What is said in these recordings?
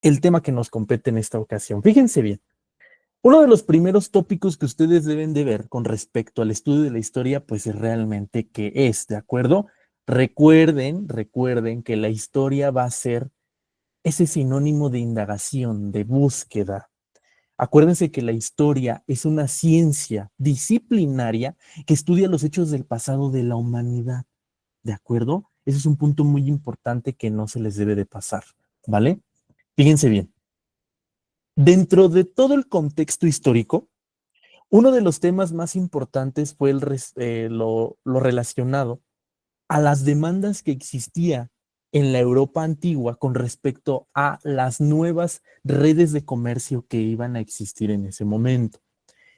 el tema que nos compete en esta ocasión. Fíjense bien, uno de los primeros tópicos que ustedes deben de ver con respecto al estudio de la historia, pues es realmente qué es, ¿de acuerdo? Recuerden que la historia va a ser ese sinónimo de indagación, de búsqueda. Acuérdense que la historia es una ciencia disciplinaria que estudia los hechos del pasado de la humanidad, ¿de acuerdo? Ese es un punto muy importante que no se les debe de pasar, ¿vale? Fíjense bien, dentro de todo el contexto histórico, uno de los temas más importantes fue lo relacionado a las demandas que existía en la Europa antigua con respecto a las nuevas redes de comercio que iban a existir en ese momento.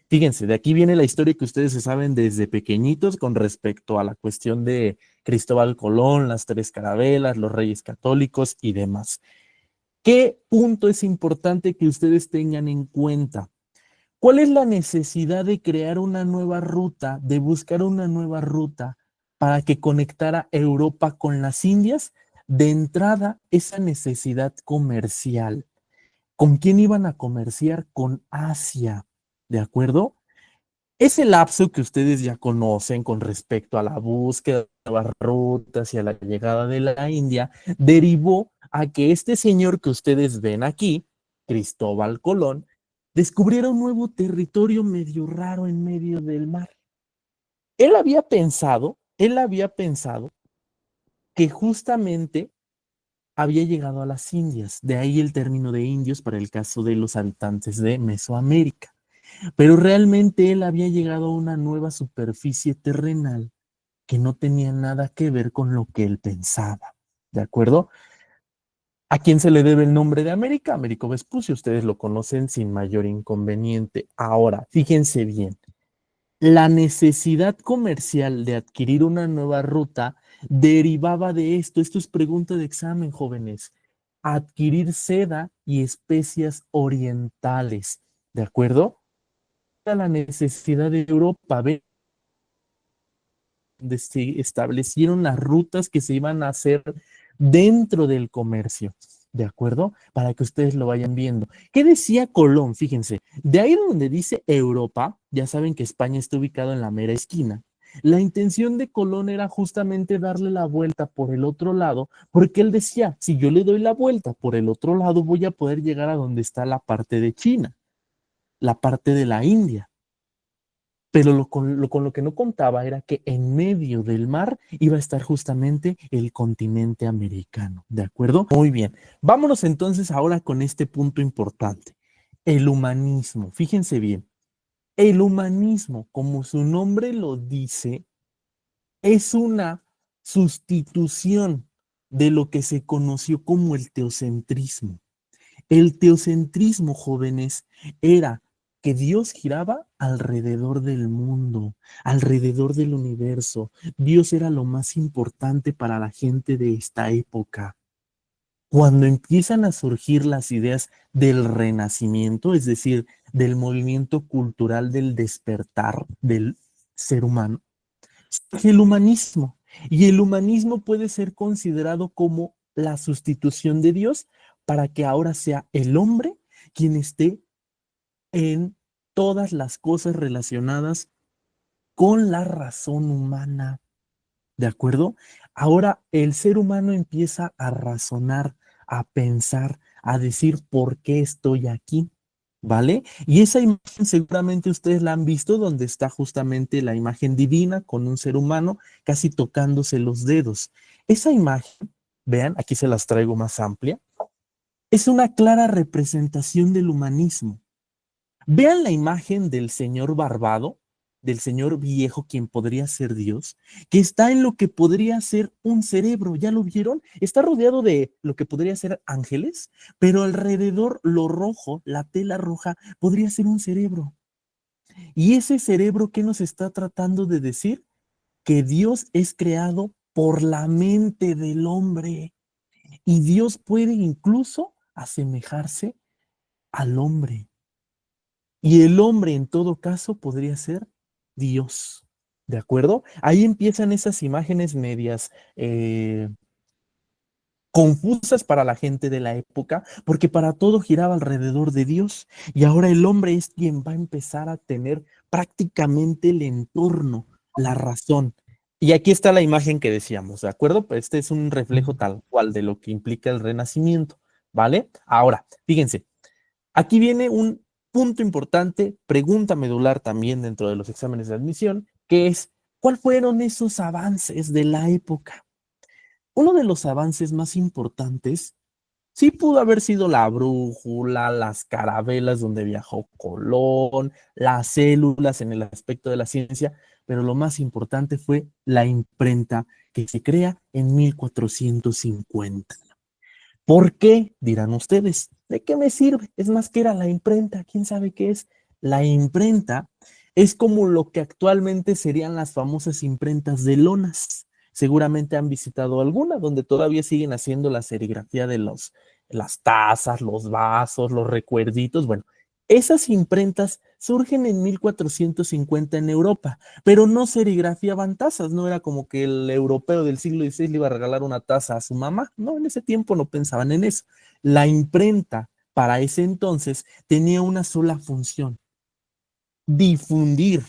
Fíjense, de aquí viene la historia que ustedes se saben desde pequeñitos con respecto a la cuestión de Cristóbal Colón, las tres carabelas, los reyes católicos y demás. ¿Qué punto es importante que ustedes tengan en cuenta? ¿Cuál es la necesidad de crear una nueva ruta, de buscar una nueva ruta para que conectara Europa con las Indias? De entrada, esa necesidad comercial. ¿Con quién iban a comerciar? Con Asia, ¿de acuerdo? Ese lapso que ustedes ya conocen con respecto a la búsqueda de nuevas rutas y a la llegada de la India, derivó a que este señor que ustedes ven aquí, Cristóbal Colón, descubriera un nuevo territorio medio raro en medio del mar. Él había pensado que justamente había llegado a las Indias, de ahí el término de indios para el caso de los habitantes de Mesoamérica. Pero realmente él había llegado a una nueva superficie terrenal que no tenía nada que ver con lo que él pensaba. ¿De acuerdo? ¿A quién se le debe el nombre de América? Américo Vespucio, ustedes lo conocen sin mayor inconveniente. Ahora, fíjense bien, la necesidad comercial de adquirir una nueva ruta derivaba de esto. Esto es pregunta de examen, jóvenes. Adquirir seda y especias orientales. ¿De acuerdo? La necesidad de Europa, donde se establecieron las rutas que se iban a hacer dentro del comercio, ¿de acuerdo? Para que ustedes lo vayan viendo. ¿Qué decía Colón? Fíjense, de ahí donde dice Europa, ya saben que España está ubicado en la mera esquina. La intención de Colón era justamente darle la vuelta por el otro lado, porque él decía, si yo le doy la vuelta por el otro lado, voy a poder llegar a donde está la parte de China, la parte de la India. Pero con lo que no contaba era que en medio del mar iba a estar justamente el continente americano, ¿de acuerdo? Muy bien. Vámonos entonces ahora con este punto importante, el humanismo. Fíjense bien, el humanismo, como su nombre lo dice, es una sustitución de lo que se conoció como el teocentrismo. El teocentrismo, jóvenes, era que Dios giraba alrededor del mundo, alrededor del universo. Dios era lo más importante para la gente de esta época. Cuando empiezan a surgir las ideas del renacimiento, es decir, del movimiento cultural del despertar del ser humano, surge el humanismo. Y el humanismo puede ser considerado como la sustitución de Dios para que ahora sea el hombre quien esté en todas las cosas relacionadas con la razón humana. ¿De acuerdo? Ahora el ser humano empieza a razonar, a pensar, a decir por qué estoy aquí. ¿Vale? Y esa imagen seguramente ustedes la han visto donde está justamente la imagen divina con un ser humano casi tocándose los dedos. Esa imagen, vean, aquí se las traigo más amplia, es una clara representación del humanismo. Vean la imagen del señor barbado, del señor viejo, quien podría ser Dios, que está en lo que podría ser un cerebro. ¿Ya lo vieron? Está rodeado de lo que podría ser ángeles, pero alrededor lo rojo, la tela roja, podría ser un cerebro. Y ese cerebro, ¿qué nos está tratando de decir? Que Dios es creado por la mente del hombre y Dios puede incluso asemejarse al hombre. Y el hombre en todo caso podría ser Dios. ¿De acuerdo? Ahí empiezan esas imágenes medias confusas para la gente de la época, porque para todo giraba alrededor de Dios. Y ahora el hombre es quien va a empezar a tener prácticamente el entorno, la razón. Y aquí está la imagen que decíamos, ¿de acuerdo? Pues este es un reflejo tal cual de lo que implica el renacimiento, ¿vale? Ahora, fíjense, aquí viene un punto importante, pregunta medular también dentro de los exámenes de admisión, que es, ¿cuáles fueron esos avances de la época? Uno de los avances más importantes sí pudo haber sido la brújula, las carabelas donde viajó Colón, las células en el aspecto de la ciencia, pero lo más importante fue la imprenta que se crea en 1450. ¿Por qué? Dirán ustedes. ¿De qué me sirve? Es más que era la imprenta. ¿Quién sabe qué es? La imprenta es como lo que actualmente serían las famosas imprentas de lonas. Seguramente han visitado alguna donde todavía siguen haciendo la serigrafía de las tazas, los vasos, los recuerditos. Bueno, esas imprentas surgen en 1450 en Europa, pero no serigrafiaban tazas, no era como que el europeo del siglo XVI le iba a regalar una taza a su mamá, no, en ese tiempo no pensaban en eso. La imprenta para ese entonces tenía una sola función: difundir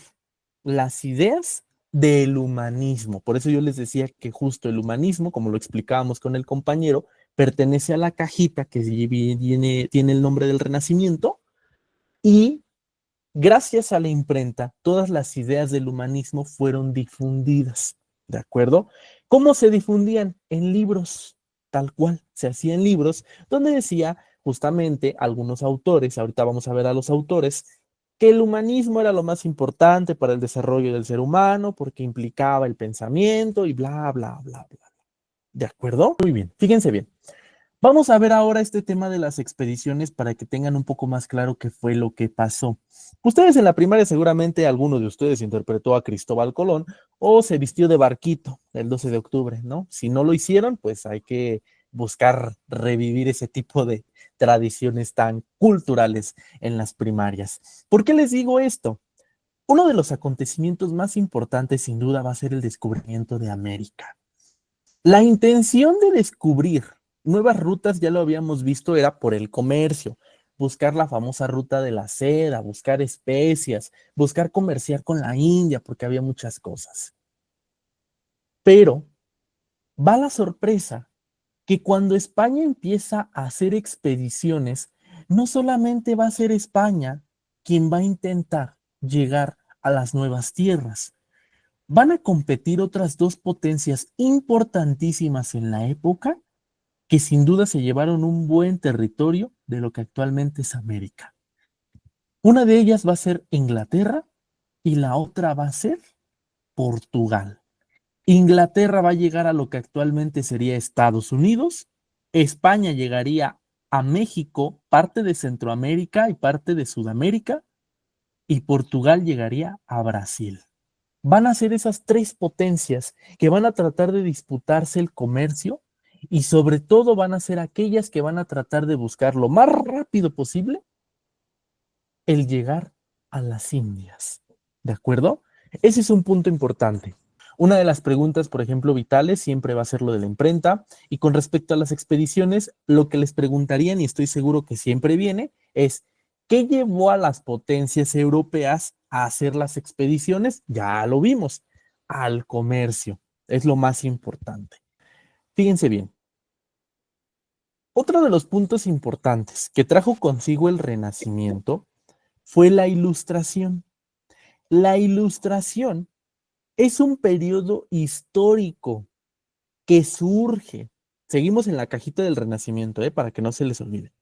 las ideas del humanismo. Por eso yo les decía que justo el humanismo, como lo explicábamos con el compañero, pertenece a la cajita que tiene el nombre del Renacimiento, y gracias a la imprenta, todas las ideas del humanismo fueron difundidas, ¿de acuerdo? ¿Cómo se difundían? En libros, tal cual, se hacían libros donde decía justamente algunos autores, ahorita vamos a ver a los autores, que el humanismo era lo más importante para el desarrollo del ser humano porque implicaba el pensamiento y bla, bla, bla, bla. ¿De acuerdo? Muy bien, fíjense bien. Vamos a ver ahora este tema de las expediciones para que tengan un poco más claro qué fue lo que pasó. Ustedes en la primaria seguramente alguno de ustedes interpretó a Cristóbal Colón o se vistió de barquito el 12 de octubre, ¿no? Si no lo hicieron, pues hay que buscar revivir ese tipo de tradiciones tan culturales en las primarias. ¿Por qué les digo esto? Uno de los acontecimientos más importantes sin duda va a ser el descubrimiento de América. La intención de descubrir nuevas rutas, ya lo habíamos visto, era por el comercio, buscar la famosa ruta de la seda, buscar especias, buscar comerciar con la India, porque había muchas cosas. Pero va la sorpresa que cuando España empieza a hacer expediciones, no solamente va a ser España quien va a intentar llegar a las nuevas tierras, van a competir otras dos potencias importantísimas en la época que sin duda se llevaron un buen territorio de lo que actualmente es América. Una de ellas va a ser Inglaterra y la otra va a ser Portugal. Inglaterra va a llegar a lo que actualmente sería Estados Unidos, España llegaría a México, parte de Centroamérica y parte de Sudamérica, y Portugal llegaría a Brasil. Van a ser esas tres potencias que van a tratar de disputarse el comercio, y sobre todo van a ser aquellas que van a tratar de buscar lo más rápido posible el llegar a las Indias. ¿De acuerdo? Ese es un punto importante. Una de las preguntas, por ejemplo, vitales siempre va a ser lo de la imprenta, y con respecto a las expediciones, lo que les preguntarían, y estoy seguro que siempre viene, es ¿qué llevó a las potencias europeas a hacer las expediciones? Ya lo vimos, al comercio. Es lo más importante. Fíjense bien. Otro de los puntos importantes que trajo consigo el Renacimiento fue la Ilustración. La Ilustración es un periodo histórico que surge. Seguimos en la cajita del Renacimiento, para que no se les olvide.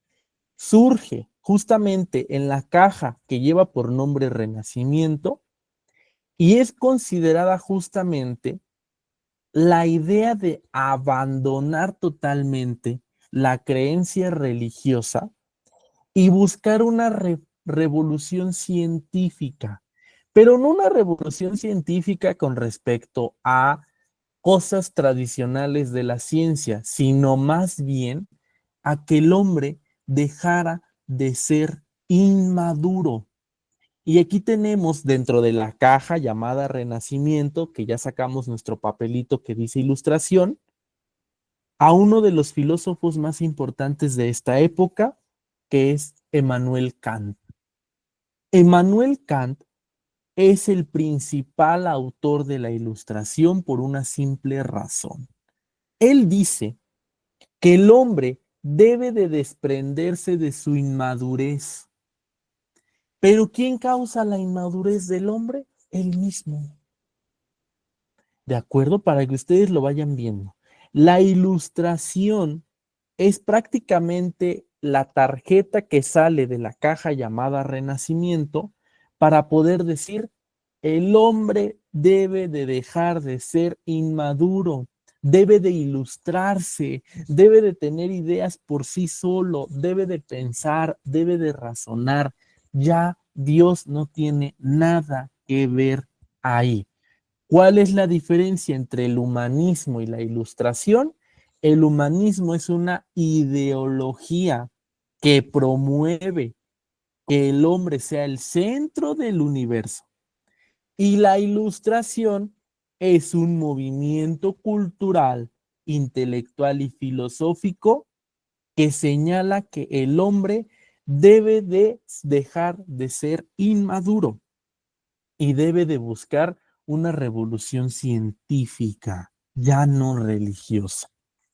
Surge justamente en la caja que lleva por nombre Renacimiento, y es considerada justamente la idea de abandonar totalmente la creencia religiosa y buscar una revolución científica, pero no una revolución científica con respecto a cosas tradicionales de la ciencia, sino más bien a que el hombre dejara de ser inmaduro. Y aquí tenemos dentro de la caja llamada Renacimiento, que ya sacamos nuestro papelito que dice Ilustración, a uno de los filósofos más importantes de esta época, que es Emmanuel Kant. Emmanuel Kant es el principal autor de la Ilustración por una simple razón. Él dice que el hombre debe de desprenderse de su inmadurez. Pero ¿quién causa la inmadurez del hombre? Él mismo. ¿De acuerdo? Para que ustedes lo vayan viendo. La Ilustración es prácticamente la tarjeta que sale de la caja llamada Renacimiento para poder decir, el hombre debe de dejar de ser inmaduro, debe de ilustrarse, debe de tener ideas por sí solo, debe de pensar, debe de razonar. Ya Dios no tiene nada que ver ahí. ¿Cuál es la diferencia entre el humanismo y la ilustración? El humanismo es una ideología que promueve que el hombre sea el centro del universo. Y la ilustración es un movimiento cultural, intelectual y filosófico que señala que el hombre debe de dejar de ser inmaduro y debe de buscar una revolución científica, ya no religiosa.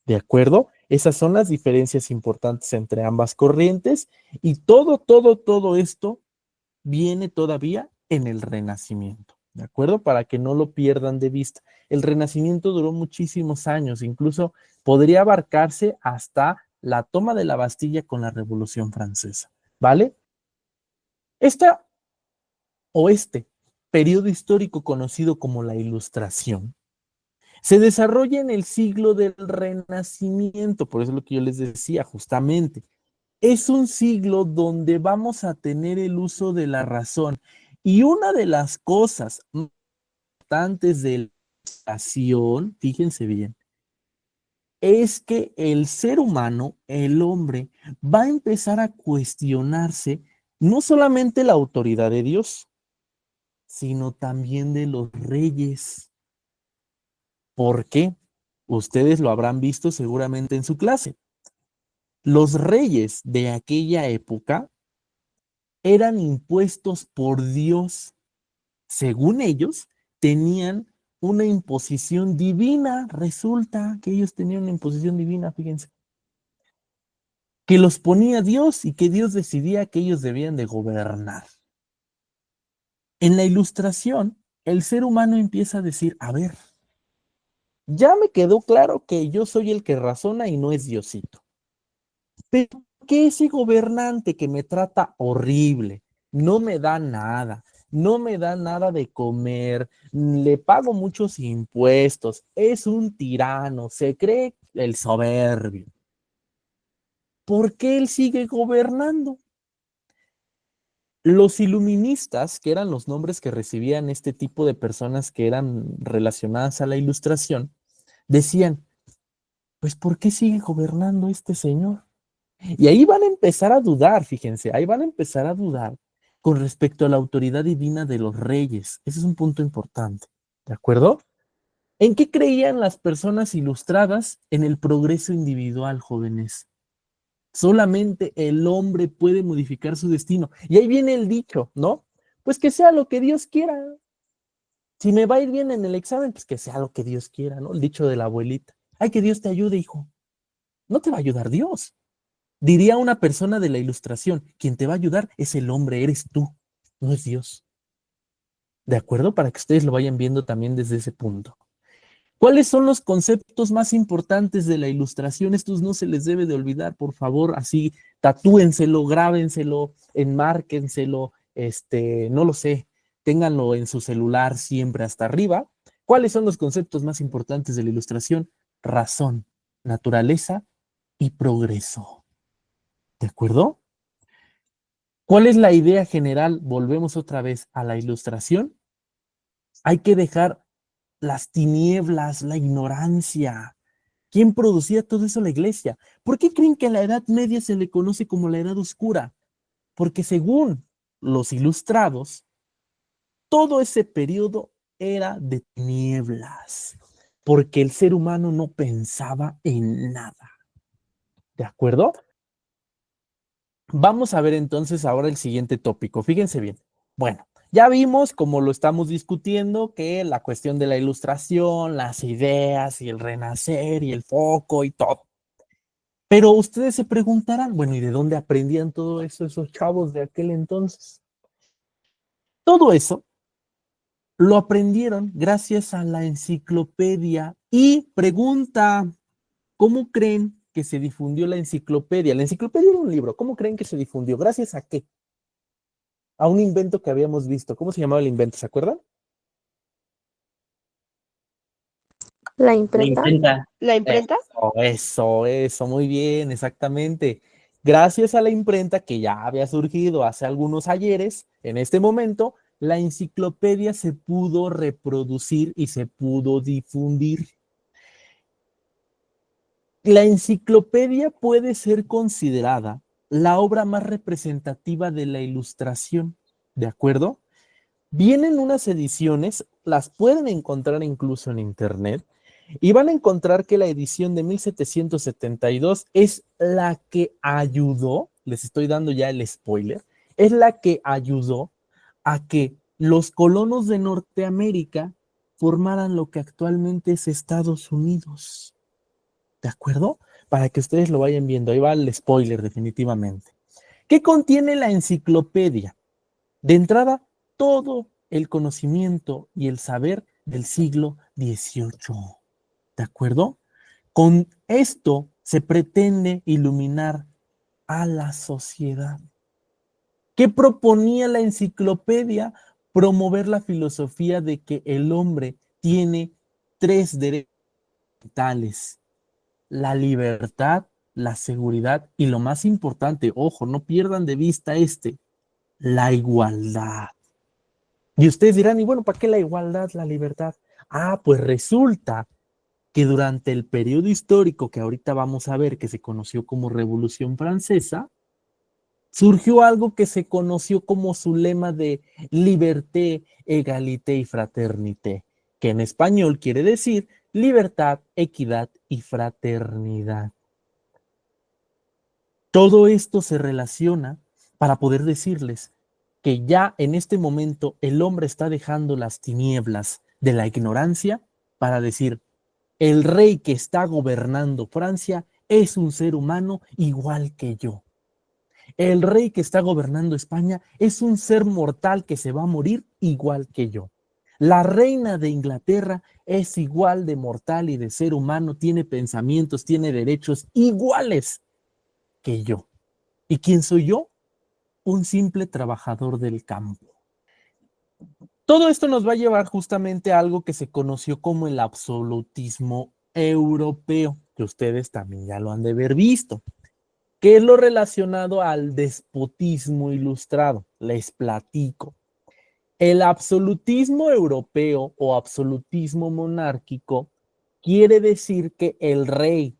¿De acuerdo? Esas son las diferencias importantes entre ambas corrientes y todo esto viene todavía en el Renacimiento. ¿De acuerdo? Para que no lo pierdan de vista. El Renacimiento duró muchísimos años, incluso podría abarcarse hasta la toma de la Bastilla con la Revolución Francesa. ¿Vale? Esta este periodo histórico conocido como la Ilustración se desarrolla en el siglo del Renacimiento, por eso es lo que yo les decía justamente. Es un siglo donde vamos a tener el uso de la razón. Y una de las cosas importantes de la Ilustración, fíjense bien, es que el ser humano, el hombre, va a empezar a cuestionarse no solamente la autoridad de Dios, sino también de los reyes. ¿Por qué? Ustedes lo habrán visto seguramente en su clase. Los reyes de aquella época eran impuestos por Dios. Según ellos, tenían una imposición divina. Resulta que ellos tenían una imposición divina, fíjense, que los ponía Dios y que Dios decidía que ellos debían de gobernar. En la Ilustración, el ser humano empieza a decir, a ver, ya me quedó claro que yo soy el que razona y no es Diosito. Pero ¿qué ese gobernante que me trata horrible? No me da nada, no me da nada de comer, le pago muchos impuestos, es un tirano, se cree el soberbio. ¿Por qué él sigue gobernando? Los iluministas, que eran los nombres que recibían este tipo de personas que eran relacionadas a la Ilustración, decían, pues ¿por qué sigue gobernando este señor? Y ahí van a empezar a dudar, fíjense, ahí van a empezar a dudar con respecto a la autoridad divina de los reyes. Ese es un punto importante, ¿de acuerdo? ¿En qué creían las personas ilustradas? En el progreso individual, jóvenes. Solamente el hombre puede modificar su destino. Y ahí viene el dicho, ¿no? Pues que sea lo que Dios quiera. Si me va a ir bien en el examen, pues que sea lo que Dios quiera, ¿no? El dicho de la abuelita. Ay, que Dios te ayude, hijo. No te va a ayudar Dios. Diría una persona de la Ilustración, quien te va a ayudar es el hombre, eres tú, no es Dios. ¿De acuerdo? Para que ustedes lo vayan viendo también desde ese punto. ¿Cuáles son los conceptos más importantes de la Ilustración? Estos no se les debe de olvidar, por favor, así tatúenselo, grábenselo, enmárquenselo, no lo sé, ténganlo en su celular siempre hasta arriba. ¿Cuáles son los conceptos más importantes de la Ilustración? Razón, naturaleza y progreso. ¿De acuerdo? ¿Cuál es la idea general? Volvemos otra vez a la Ilustración. Hay que dejar las tinieblas, la ignorancia. ¿Quién producía todo eso? La iglesia. ¿Por qué creen que a la Edad Media se le conoce como la Edad Oscura? Porque según los ilustrados, todo ese periodo era de tinieblas. porque el ser humano no pensaba en nada. ¿De acuerdo? Vamos a ver entonces ahora el siguiente tópico. Fíjense bien. Bueno, ya vimos, como lo estamos discutiendo, que la cuestión de la ilustración, las ideas y el renacer y el foco y todo. Pero ustedes se preguntarán, bueno, ¿y de dónde aprendían todo eso esos chavos de aquel entonces? Todo eso lo aprendieron gracias a la enciclopedia. Y pregunta, ¿cómo creen que se difundió la enciclopedia? La enciclopedia era un libro. ¿Cómo creen que se difundió? ¿Gracias a qué? A un invento que habíamos visto. ¿Cómo se llamaba el invento? ¿Se acuerdan? La La imprenta. imprenta. La imprenta. Eso, muy bien, exactamente. Gracias a la imprenta que ya había surgido hace algunos ayeres, en este momento, la enciclopedia se pudo reproducir y se pudo difundir. La enciclopedia puede ser considerada la obra más representativa de la ilustración, ¿de acuerdo? Vienen unas ediciones, las pueden encontrar incluso en internet, y van a encontrar que la edición de 1772 es la que ayudó, les estoy dando ya el spoiler, es la que ayudó a que los colonos de Norteamérica formaran lo que actualmente es Estados Unidos. ¿De acuerdo? Para que ustedes lo vayan viendo. Ahí va el spoiler definitivamente. ¿Qué contiene la enciclopedia? De entrada, todo el conocimiento y el saber del siglo XVIII. ¿De acuerdo? Con esto se pretende iluminar a la sociedad. ¿Qué proponía la enciclopedia? Promover la filosofía de que el hombre tiene tres derechos vitales: la libertad, la seguridad y lo más importante, ojo, no pierdan de vista la igualdad. Y ustedes dirán, y bueno, ¿para qué la igualdad, la libertad? Ah, pues resulta que durante el periodo histórico que ahorita vamos a ver, que se conoció como Revolución Francesa, surgió algo que se conoció como su lema de liberté, égalité y fraternité, que en español quiere decir libertad, equidad y fraternidad. Todo esto se relaciona para poder decirles que ya en este momento el hombre está dejando las tinieblas de la ignorancia para decir, el rey que está gobernando Francia es un ser humano igual que yo. El rey que está gobernando España es un ser mortal que se va a morir igual que yo. La reina de Inglaterra es igual de mortal y de ser humano, tiene pensamientos, tiene derechos iguales que yo. ¿Y quién soy yo? Un simple trabajador del campo. Todo esto nos va a llevar justamente a algo que se conoció como el absolutismo europeo, que ustedes también ya lo han de haber visto, que es lo relacionado al despotismo ilustrado. Les platico. El absolutismo europeo o absolutismo monárquico quiere decir que el rey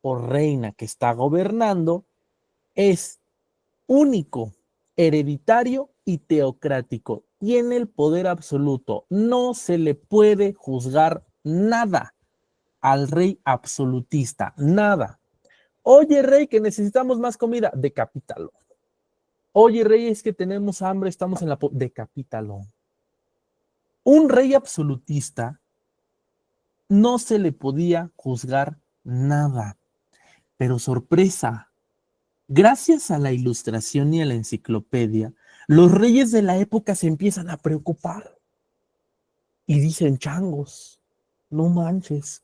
o reina que está gobernando es único, hereditario y teocrático. Tiene el poder absoluto. No se le puede juzgar nada al rey absolutista, nada. Oye, rey, que necesitamos más comida, decapítalo. Oye, rey, es que tenemos hambre, estamos en la... decapítalo. Un rey absolutista no se le podía juzgar nada. Pero sorpresa, gracias a la ilustración y a la enciclopedia, los reyes de la época se empiezan a preocupar y dicen, changos, no manches,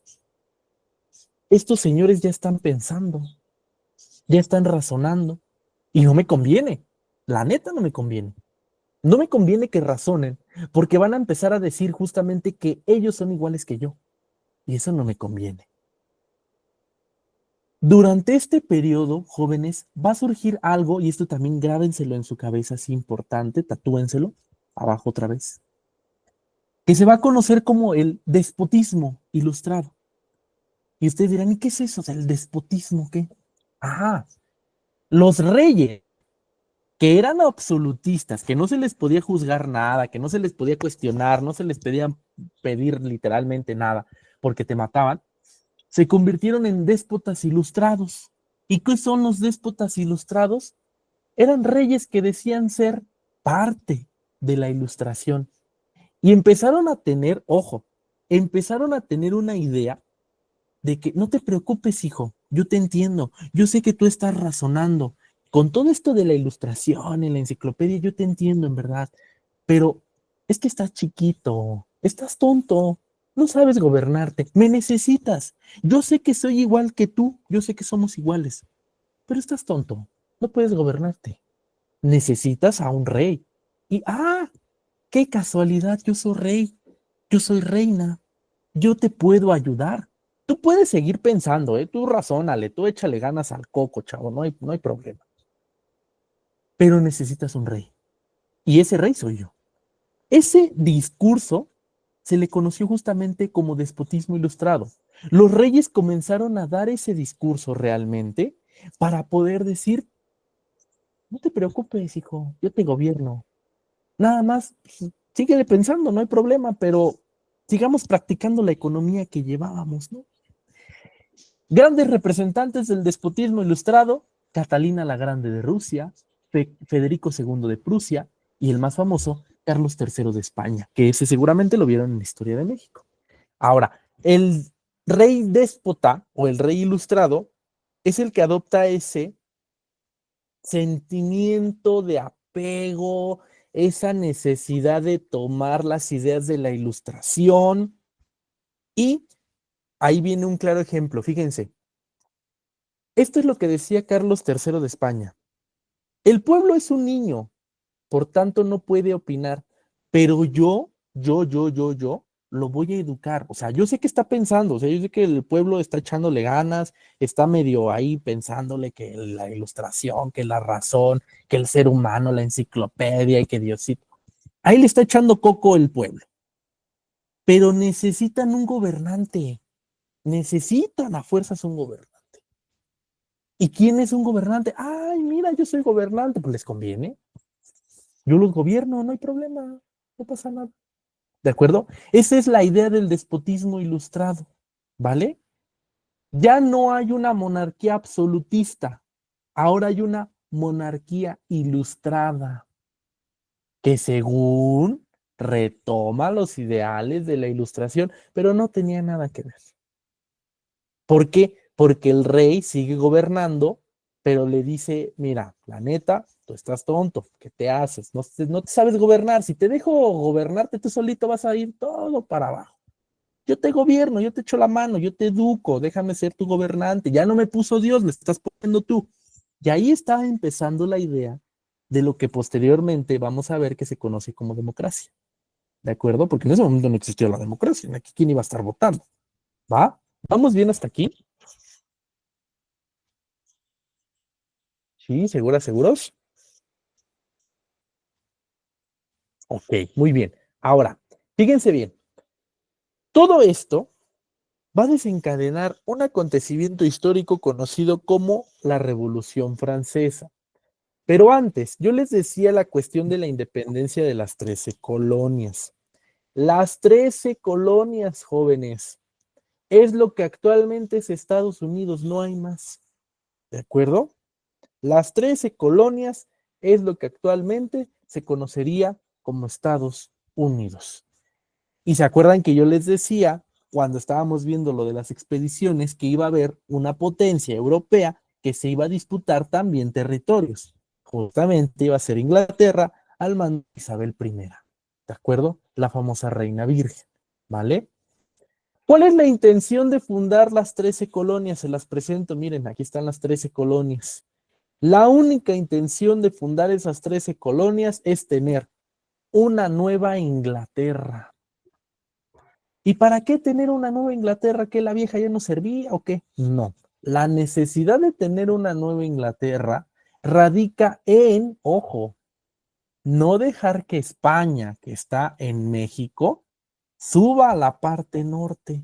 estos señores ya están pensando, ya están razonando y no me conviene, la neta no me conviene. No me conviene que razonen porque van a empezar a decir justamente que ellos son iguales que yo y eso no me conviene. Durante este periodo, jóvenes, va a surgir algo, y esto también grábenselo en su cabeza, es importante, tatúenselo, abajo otra vez, que se va a conocer como el despotismo ilustrado. Y ustedes dirán, ¿y qué es eso del despotismo? ¿Qué? Ajá, los reyes que eran absolutistas, que no se les podía juzgar nada, que no se les podía cuestionar, no se les podía pedir literalmente nada, porque te mataban, se convirtieron en déspotas ilustrados. ¿Y qué son los déspotas ilustrados? Eran reyes que decían ser parte de la ilustración y empezaron a tener, ojo, empezaron a tener una idea de que no te preocupes, hijo, yo te entiendo, yo sé que tú estás razonando. Con todo esto de la ilustración en la enciclopedia, yo te entiendo en verdad, pero es que estás chiquito, estás tonto, no sabes gobernarte, me necesitas. Yo sé que soy igual que tú, yo sé que somos iguales, pero estás tonto, no puedes gobernarte. Necesitas a un rey. Y, qué casualidad, yo soy rey, yo soy reina, yo te puedo ayudar. Tú puedes seguir pensando, ¿eh? Tú razónale, tú échale ganas al coco, chavo, no hay problema. Pero necesitas un rey. Y ese rey soy yo. Ese discurso se le conoció justamente como despotismo ilustrado. Los reyes comenzaron a dar ese discurso realmente para poder decir, no te preocupes, hijo, yo te gobierno. Nada más, pues, síguele pensando, no hay problema, pero sigamos practicando la economía que llevábamos, ¿no? Grandes representantes del despotismo ilustrado, Catalina la Grande de Rusia, Federico II de Prusia y el más famoso, Carlos III de España, que ese seguramente lo vieron en la historia de México. Ahora, el rey déspota o el rey ilustrado es el que adopta ese sentimiento de apego, esa necesidad de tomar las ideas de la ilustración. Y ahí viene un claro ejemplo, fíjense. Esto es lo que decía Carlos III de España. El pueblo es un niño, por tanto no puede opinar, pero yo, lo voy a educar. O sea, yo sé que está pensando, o sea, yo sé que el pueblo está echándole ganas, está medio ahí pensándole que la ilustración, que la razón, que el ser humano, la enciclopedia y que Diosito. Ahí le está echando coco el pueblo, pero necesitan un gobernante, necesitan a fuerzas un gobernante. ¿Y quién es un gobernante? Ay, mira, yo soy gobernante, pues les conviene. Yo los gobierno, no hay problema, no pasa nada. ¿De acuerdo? Esa es la idea del despotismo ilustrado, ¿vale? Ya no hay una monarquía absolutista, ahora hay una monarquía ilustrada, que según retoma los ideales de la ilustración, pero no tenía nada que ver. ¿Por qué? Porque el rey sigue gobernando, pero le dice, mira, la neta, tú estás tonto, ¿qué te haces? No te sabes gobernar, si te dejo gobernarte tú solito vas a ir todo para abajo. Yo te gobierno, yo te echo la mano, yo te educo, déjame ser tu gobernante, ya no me puso Dios, me estás poniendo tú. Y ahí está empezando la idea de lo que posteriormente vamos a ver que se conoce como democracia, ¿de acuerdo? Porque en ese momento no existía la democracia, aquí quién iba a estar votando, ¿va? ¿Vamos bien hasta aquí? Sí, ¿seguras, seguros? Ok, muy bien. Ahora, fíjense bien, todo esto va a desencadenar un acontecimiento histórico conocido como la Revolución Francesa. Pero antes, yo les decía la cuestión de la independencia de las 13 colonias. Las 13 colonias, jóvenes, es lo que actualmente es Estados Unidos, no hay más. ¿De acuerdo? Las 13 colonias es lo que actualmente se conocería como Estados Unidos. Y se acuerdan que yo les decía, cuando estábamos viendo lo de las expediciones, que iba a haber una potencia europea que se iba a disputar también territorios. Justamente iba a ser Inglaterra al mando de Isabel I. ¿De acuerdo? La famosa reina virgen. ¿Vale? ¿Cuál es la intención de fundar las 13 colonias? Se las presento. Miren, aquí están las 13 colonias. La única intención de fundar esas 13 colonias es tener una nueva Inglaterra. ¿Y para qué tener una nueva Inglaterra? ¿Que la vieja ya no servía o qué? No. La necesidad de tener una nueva Inglaterra radica en, ojo, no dejar que España, que está en México, suba a la parte norte,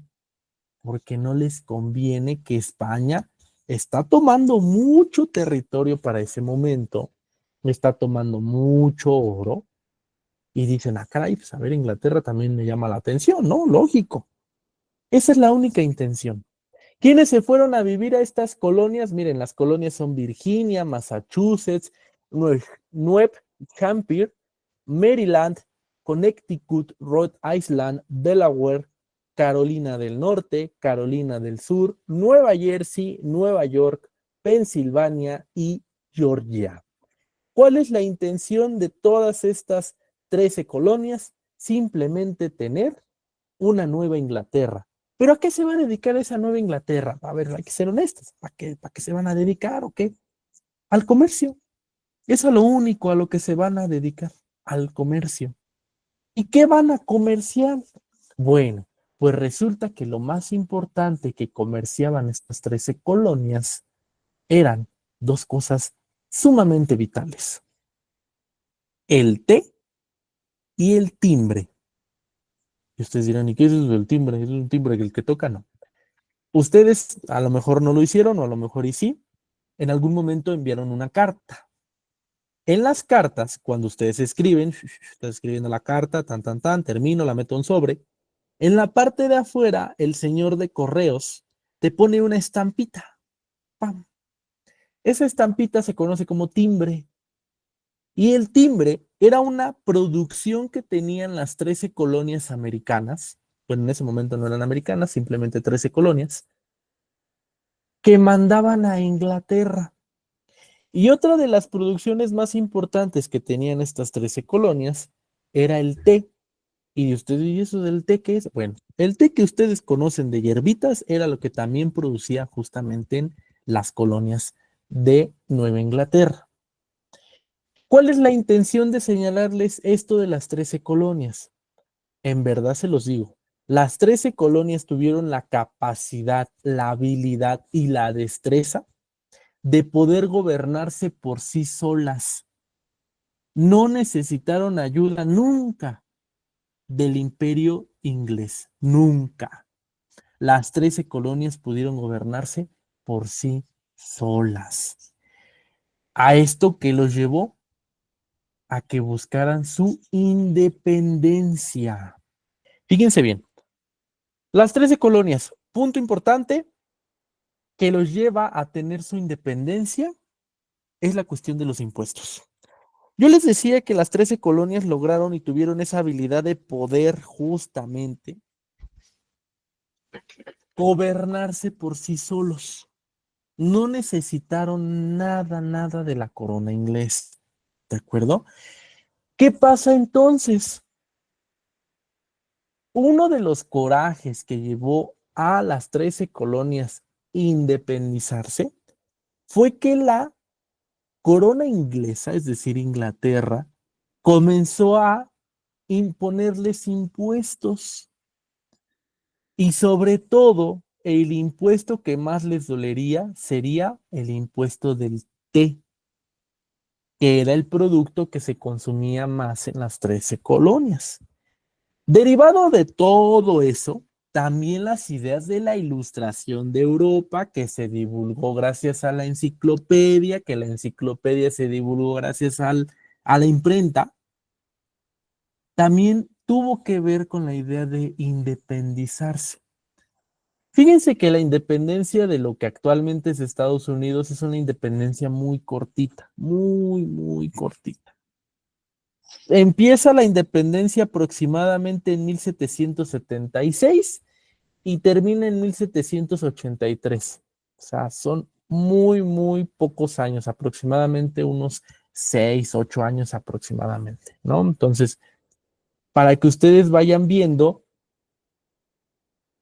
porque no les conviene que España está tomando mucho territorio para ese momento, está tomando mucho oro, y dicen, caray, pues a ver, Inglaterra también me llama la atención, ¿no? Lógico. Esa es la única intención. ¿Quiénes se fueron a vivir a estas colonias? Miren, las colonias son Virginia, Massachusetts, Nueva Hampshire, Maryland, Connecticut, Rhode Island, Delaware, Carolina del Norte, Carolina del Sur, Nueva Jersey, Nueva York, Pensilvania y Georgia. ¿Cuál es la intención de todas estas 13 colonias? Simplemente tener una Nueva Inglaterra. ¿Pero a qué se va a dedicar esa Nueva Inglaterra? A ver, hay que ser honestos. ¿Para qué se van a dedicar o qué? Al comercio. Eso es lo único a lo que se van a dedicar, al comercio. ¿Y qué van a comerciar? Bueno, pues resulta que lo más importante que comerciaban estas 13 colonias eran dos cosas sumamente vitales: el té y el timbre. Y ustedes dirán, ¿y qué es eso del timbre? ¿Es un timbre el que toca? No. Ustedes a lo mejor no lo hicieron, o a lo mejor y sí. En algún momento enviaron una carta. En las cartas, cuando ustedes escriben, están escribiendo la carta, tan, tan, tan, termino, la meto en sobre. En la parte de afuera, el señor de correos te pone una estampita. ¡Pam! Esa estampita se conoce como timbre. Y el timbre era una producción que tenían las 13 colonias americanas. Bueno, en ese momento no eran americanas, simplemente 13 colonias, que mandaban a Inglaterra. Y otra de las producciones más importantes que tenían estas 13 colonias era el té. Y ustedes, ¿y eso del té qué es? Bueno, el té que ustedes conocen de hierbitas era lo que también producía justamente en las colonias de Nueva Inglaterra. ¿Cuál es la intención de señalarles esto de las 13 colonias? En verdad se los digo, las 13 colonias tuvieron la capacidad, la habilidad y la destreza de poder gobernarse por sí solas. No necesitaron ayuda nunca del imperio inglés, nunca. Las 13 colonias pudieron gobernarse por sí solas. A esto que los llevó a que buscaran su independencia. Fíjense bien, las 13 colonias, punto importante que los lleva a tener su independencia es la cuestión de los impuestos. Yo les decía que las 13 colonias lograron y tuvieron esa habilidad de poder justamente gobernarse por sí solos. No necesitaron nada, nada de la corona inglesa. ¿De acuerdo? ¿Qué pasa entonces? Uno de los corajes que llevó a las 13 colonias independizarse fue que la corona inglesa, es decir, Inglaterra, comenzó a imponerles impuestos. Y sobre todo, el impuesto que más les dolería sería el impuesto del té, que era el producto que se consumía más en las 13 colonias. Derivado de todo eso, también las ideas de la Ilustración de Europa, que se divulgó gracias a la enciclopedia, que la enciclopedia se divulgó gracias a la imprenta, también tuvo que ver con la idea de independizarse. Fíjense que la independencia de lo que actualmente es Estados Unidos es una independencia muy cortita, muy, muy cortita. Empieza la independencia aproximadamente en 1776 y termina en 1783. O sea, son muy, muy pocos años, aproximadamente unos 6, 8 años aproximadamente, ¿no? Entonces, para que ustedes vayan viendo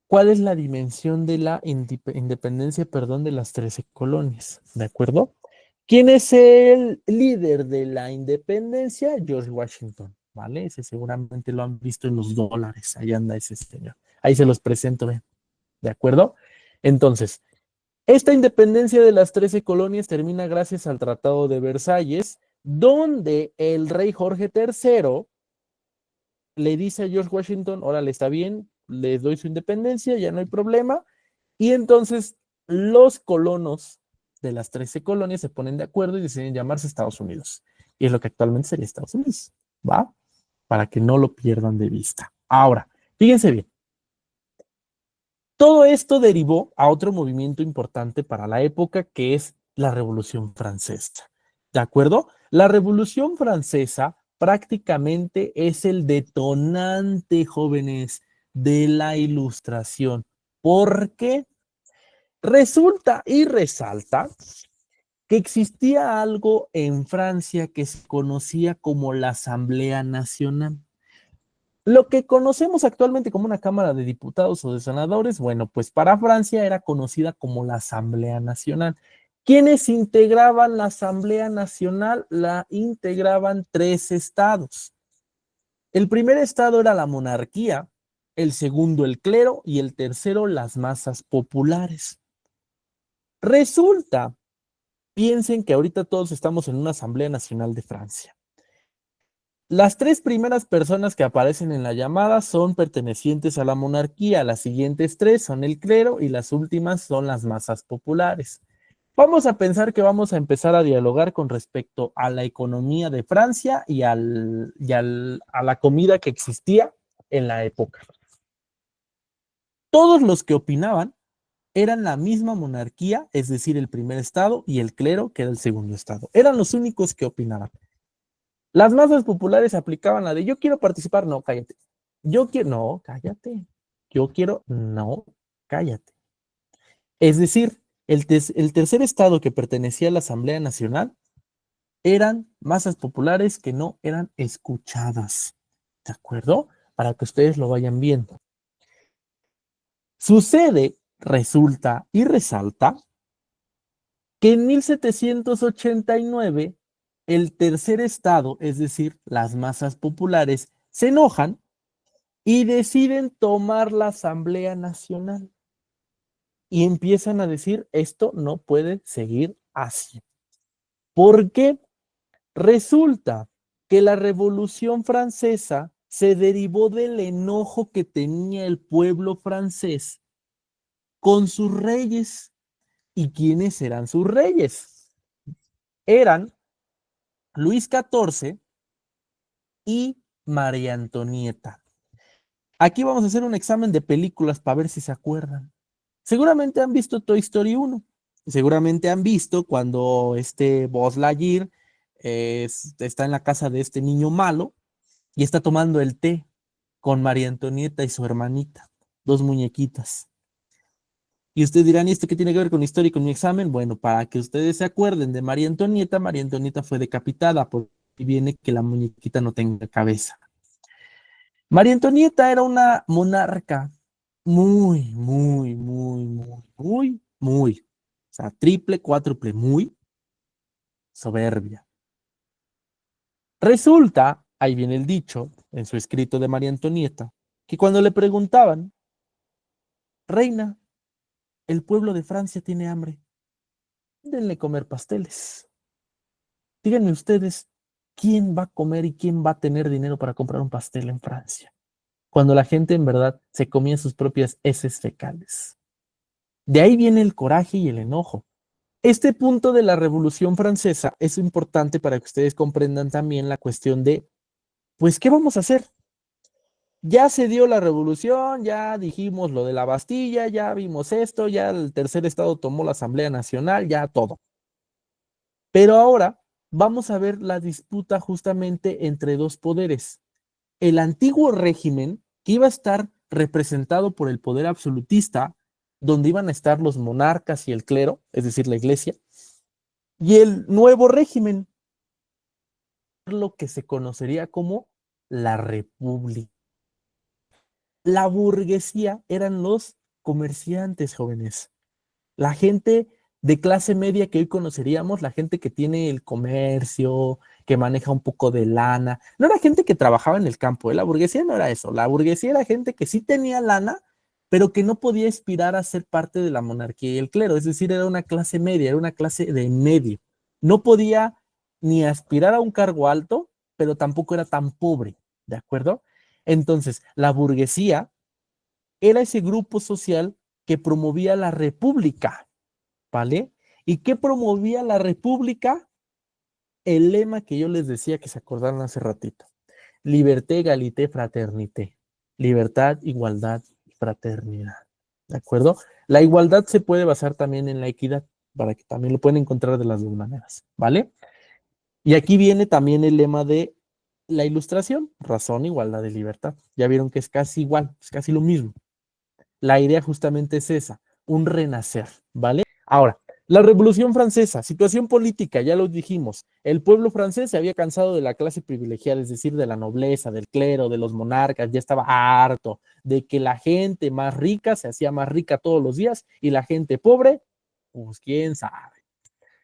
cuál es la dimensión de la independencia, perdón, de las 13 colonias, ¿de acuerdo? ¿Quién es el líder de la independencia? George Washington, ¿vale? Ese seguramente lo han visto en los dólares, ahí anda ese señor. Ahí se los presento, ¿ven? ¿De acuerdo? Entonces, esta independencia de las 13 colonias termina gracias al Tratado de Versalles, donde el rey Jorge III le dice a George Washington, órale, está bien, les doy su independencia, ya no hay problema. Y entonces los colonos de las 13 colonias se ponen de acuerdo y deciden llamarse Estados Unidos. Y es lo que actualmente sería Estados Unidos, ¿va? Para que no lo pierdan de vista. Ahora, fíjense bien, Todo esto derivó a otro movimiento importante para la época, que es la Revolución Francesa. ¿De acuerdo? La Revolución Francesa prácticamente es el detonante, jóvenes, de la Ilustración. Porque resulta y resalta que existía algo en Francia que se conocía como la Asamblea Nacional. Lo que conocemos actualmente como una Cámara de Diputados o de Senadores, bueno, pues para Francia era conocida como la Asamblea Nacional. ¿Quiénes integraban la Asamblea Nacional? La integraban tres estados. El primer estado era la monarquía, el segundo el clero y el tercero las masas populares. Resulta, piensen que ahorita todos estamos en una Asamblea Nacional de Francia. Las tres primeras personas que aparecen en la llamada son pertenecientes a la monarquía, las siguientes tres son el clero y las últimas son las masas populares. Vamos a pensar que vamos a empezar a dialogar con respecto a la economía de Francia a la comida que existía en la época. Todos los que opinaban eran la misma monarquía, es decir, el primer estado, y el clero, que era el segundo estado. Eran los únicos que opinaban. Las masas populares aplicaban la de yo quiero participar, no, cállate. Yo quiero, no, cállate. Yo quiero, no, cállate. Es decir, el tercer estado que pertenecía a la Asamblea Nacional eran masas populares que no eran escuchadas. ¿De acuerdo? Para que ustedes lo vayan viendo. Sucede, resulta y resalta que en 1789 el tercer estado, es decir, las masas populares, se enojan y deciden tomar la Asamblea Nacional y empiezan a decir, esto no puede seguir así. ¿Por qué? Resulta que la Revolución Francesa se derivó del enojo que tenía el pueblo francés con sus reyes. ¿Y quiénes eran sus reyes? Eran Luis XIV y María Antonieta. Aquí vamos a hacer un examen de películas para ver si se acuerdan. Seguramente han visto Toy Story 1. Seguramente han visto cuando este Buzz Lightyear está en la casa de este niño malo y está tomando el té con María Antonieta y su hermanita, dos muñequitas. Y ustedes dirán, ¿y esto qué tiene que ver con historia y con mi examen? Bueno, para que ustedes se acuerden de María Antonieta fue decapitada, porque viene que la muñequita no tenga cabeza. María Antonieta era una monarca muy, o sea, triple, cuádruple, muy soberbia. Resulta, ahí viene el dicho, en su escrito de María Antonieta, que cuando le preguntaban, reina, el pueblo de Francia tiene hambre, denle comer pasteles. Díganme ustedes, ¿quién va a comer y quién va a tener dinero para comprar un pastel en Francia? Cuando la gente en verdad se comía sus propias heces fecales. De ahí viene el coraje y el enojo. Este punto de la Revolución Francesa es importante para que ustedes comprendan también la cuestión de, pues, ¿qué vamos a hacer? Ya se dio la revolución, ya dijimos lo de la Bastilla, ya vimos esto, ya el tercer estado tomó la Asamblea Nacional, ya todo. Pero ahora vamos a ver la disputa justamente entre dos poderes. El antiguo régimen, que iba a estar representado por el poder absolutista, donde iban a estar los monarcas y el clero, es decir, la iglesia, y el nuevo régimen, lo que se conocería como la república. La burguesía eran los comerciantes jóvenes, la gente de clase media que hoy conoceríamos, la gente que tiene el comercio, que maneja un poco de lana. No era gente que trabajaba en el campo, ¿eh? La burguesía no era eso. La burguesía era gente que sí tenía lana, pero que no podía aspirar a ser parte de la monarquía y el clero. Es decir, era una clase media, era una clase de medio. No podía ni aspirar a un cargo alto, pero tampoco era tan pobre, ¿de acuerdo? Entonces, la burguesía era ese grupo social que promovía la república, ¿vale? ¿Y qué promovía la república? El lema que yo les decía que se acordaron hace ratito. Liberté, egalité, fraternité. Libertad, igualdad y fraternidad. ¿de acuerdo? La igualdad se puede basar también en la equidad, para que también lo pueden encontrar de las dos maneras, ¿vale? Y aquí viene también el lema de la ilustración, razón, igualdad y libertad. Ya vieron que es casi igual, es casi lo mismo. La idea justamente es esa, un renacer, ¿vale? Ahora, la Revolución Francesa, situación política, ya lo dijimos, el pueblo francés se había cansado de la clase privilegiada, es decir, de la nobleza, del clero, de los monarcas, ya estaba harto de que la gente más rica se hacía más rica todos los días y la gente pobre, pues quién sabe.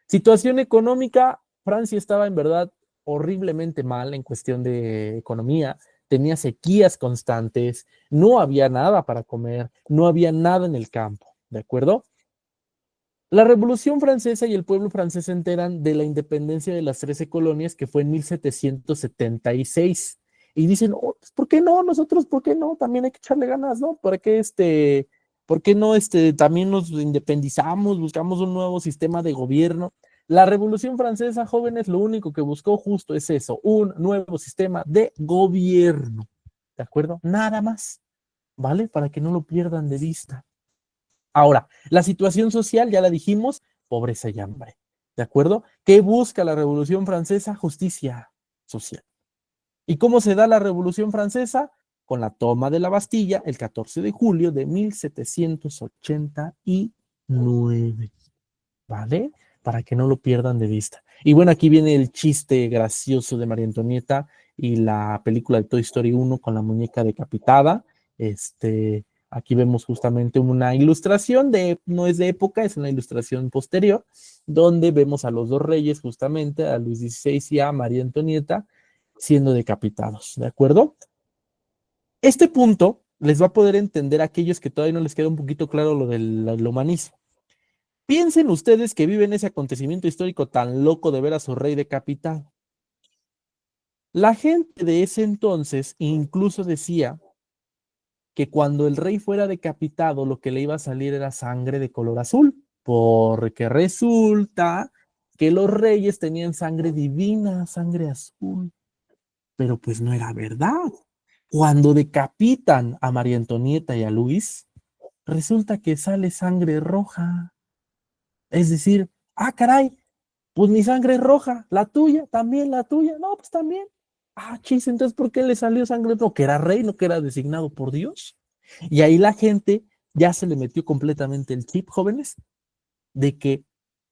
Situación económica, Francia estaba en verdad horriblemente mal en cuestión de economía, tenía sequías constantes, no había nada para comer, no había nada en el campo, ¿de acuerdo? La Revolución Francesa y el pueblo francés se enteran de la independencia de las 13 colonias que fue en 1776 y dicen, oh, pues, ¿por qué no? Nosotros, ¿por qué no? También hay que echarle ganas, ¿no? ¿Para qué por qué no también nos independizamos, buscamos un nuevo sistema de gobierno? La Revolución Francesa, jóvenes, lo único que buscó justo es eso, un nuevo sistema de gobierno, ¿de acuerdo? Nada más, ¿vale? Para que no lo pierdan de vista. Ahora, la situación social, ya la dijimos, pobreza y hambre. ¿De acuerdo? ¿Qué busca la Revolución Francesa? Justicia social. ¿Y cómo se da la Revolución Francesa? Con la toma de la Bastilla el 14 de julio de 1789. ¿Vale? Para que no lo pierdan de vista. Y bueno, aquí viene el chiste gracioso de María Antonieta y la película de Toy Story 1 con la muñeca decapitada. Aquí vemos justamente una ilustración no es de época, es una ilustración posterior, donde vemos a los dos reyes, justamente, a Luis XVI y a María Antonieta, siendo decapitados, ¿de acuerdo? Este punto les va a poder entender a aquellos que todavía no les queda un poquito claro lo del humanismo. Piensen ustedes que viven ese acontecimiento histórico tan loco de ver a su rey decapitado. La gente de ese entonces incluso decía que cuando el rey fuera decapitado, lo que le iba a salir era sangre de color azul, porque resulta que los reyes tenían sangre divina, sangre azul, pero pues no era verdad. Cuando decapitan a María Antonieta y a Luis, resulta que sale sangre roja. Es decir, ah, caray, pues mi sangre es roja, la tuya, también la tuya, no, pues también. Ah, chis, entonces, ¿por qué le salió sangre? No, que era rey, no que era designado por Dios. Y ahí la gente ya se le metió completamente el chip, jóvenes, de que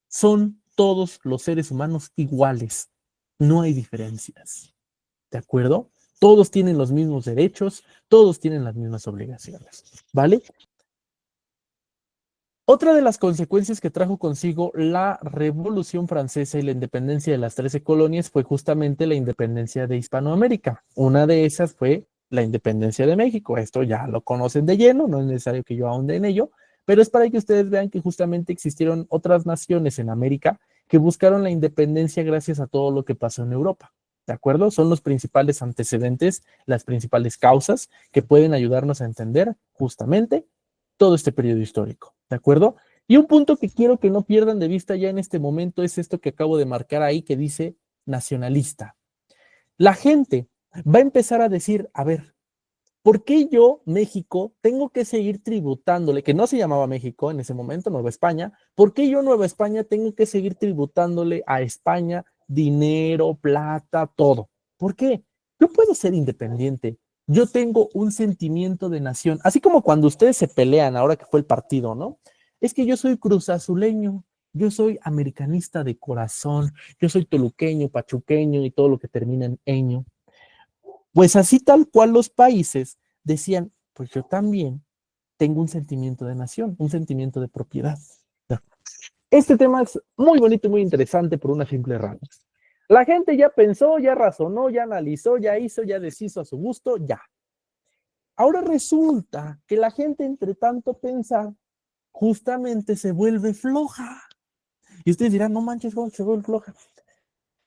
son todos los seres humanos iguales. No hay diferencias. ¿De acuerdo? Todos tienen los mismos derechos, todos tienen las mismas obligaciones. ¿Vale? Otra de las consecuencias que trajo consigo la Revolución Francesa y la independencia de las 13 colonias fue justamente la independencia de Hispanoamérica. Una de esas fue la independencia de México. Esto ya lo conocen de lleno, no es necesario que yo ahonde en ello, pero es para que ustedes vean que justamente existieron otras naciones en América que buscaron la independencia gracias a todo lo que pasó en Europa. ¿De acuerdo? Son los principales antecedentes, las principales causas que pueden ayudarnos a entender justamente todo este periodo histórico, ¿de acuerdo? Y un punto que quiero que no pierdan de vista ya en este momento es esto que acabo de marcar ahí que dice nacionalista. La gente va a empezar a decir, a ver, ¿por qué yo, México, tengo que seguir tributándole, que no se llamaba México en ese momento, Nueva España, ¿por qué yo, Nueva España, tengo que seguir tributándole a España dinero, plata, todo? ¿Por qué? Yo puedo ser independiente. Yo tengo un sentimiento de nación, así como cuando ustedes se pelean, ahora que fue el partido, ¿no? Es que yo soy cruzazuleño, yo soy americanista de corazón, yo soy toluqueño, pachuqueño y todo lo que termina en eño. Pues así tal cual los países decían, pues yo también tengo un sentimiento de nación, un sentimiento de propiedad. Este tema es muy bonito y muy interesante por una simple razón. La gente ya pensó, ya razonó, ya analizó, ya hizo, ya deshizo a su gusto, ya. Ahora resulta que la gente, entre tanto pensar, justamente se vuelve floja. Y ustedes dirán, no manches, ¿cómo se vuelve floja?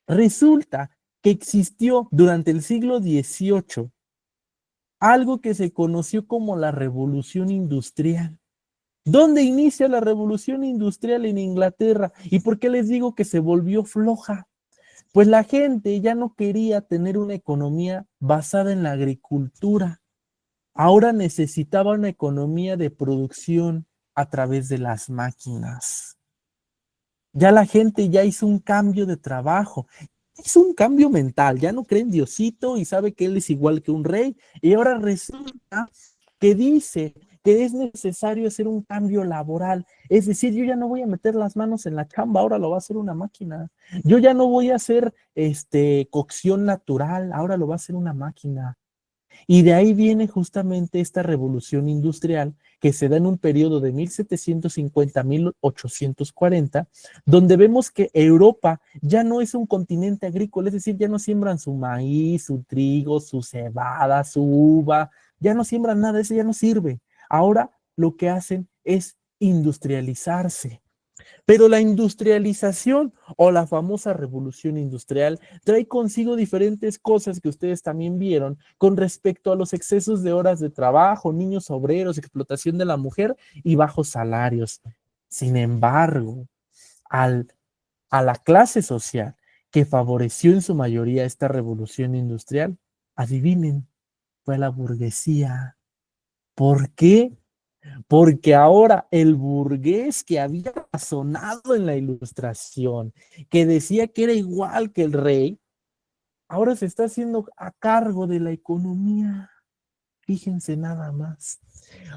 Resulta que existió durante el siglo XVIII algo que se conoció como la Revolución Industrial. ¿Dónde inicia la Revolución Industrial en Inglaterra? ¿Y por qué les digo que se volvió floja? Pues la gente ya no quería tener una economía basada en la agricultura. Ahora necesitaba una economía de producción a través de las máquinas. Ya la gente ya hizo un cambio de trabajo, hizo un cambio mental, ya no cree en Diosito y sabe que él es igual que un rey. Y ahora resulta que dice que es necesario hacer un cambio laboral. Es decir, yo ya no voy a meter las manos en la chamba, ahora lo va a hacer una máquina. Yo ya no voy a hacer cocción natural, ahora lo va a hacer una máquina. Y de ahí viene justamente esta revolución industrial que se da en un periodo de 1750 a 1840, donde vemos que Europa ya no es un continente agrícola, es decir, ya no siembran su maíz, su trigo, su cebada, su uva, ya no siembran nada, eso ya no sirve. Ahora lo que hacen es industrializarse. Pero la industrialización o la famosa revolución industrial trae consigo diferentes cosas que ustedes también vieron con respecto a los excesos de horas de trabajo, niños obreros, explotación de la mujer y bajos salarios. Sin embargo, al, a la clase social que favoreció en su mayoría esta revolución industrial, adivinen, fue la burguesía. ¿Por qué? Porque ahora el burgués que había razonado en la ilustración, que decía que era igual que el rey, ahora se está haciendo a cargo de la economía. Fíjense nada más.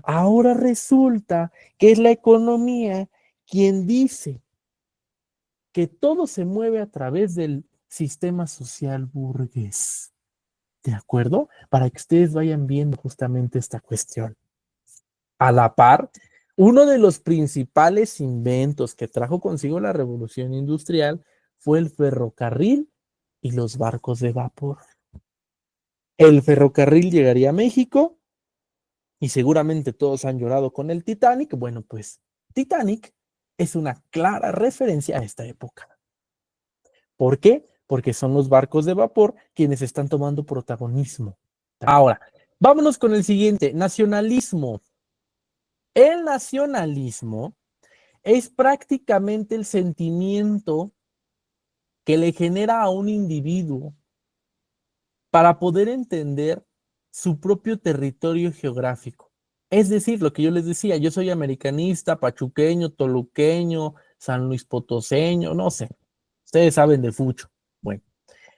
Ahora resulta que es la economía quien dice que todo se mueve a través del sistema social burgués. ¿De acuerdo? Para que ustedes vayan viendo justamente esta cuestión. A la par, uno de los principales inventos que trajo consigo la revolución industrial fue el ferrocarril y los barcos de vapor. El ferrocarril llegaría a México y seguramente todos han llorado con el Titanic. Bueno, pues Titanic es una clara referencia a esta época. ¿Por qué? Porque son los barcos de vapor quienes están tomando protagonismo. Ahora, vámonos con el siguiente, nacionalismo. El nacionalismo es prácticamente el sentimiento que le genera a un individuo para poder entender su propio territorio geográfico. Es decir, lo que yo les decía, yo soy americanista, pachuqueño, toluqueño, San Luis Potoseño, no sé. Ustedes saben de fucho. Bueno,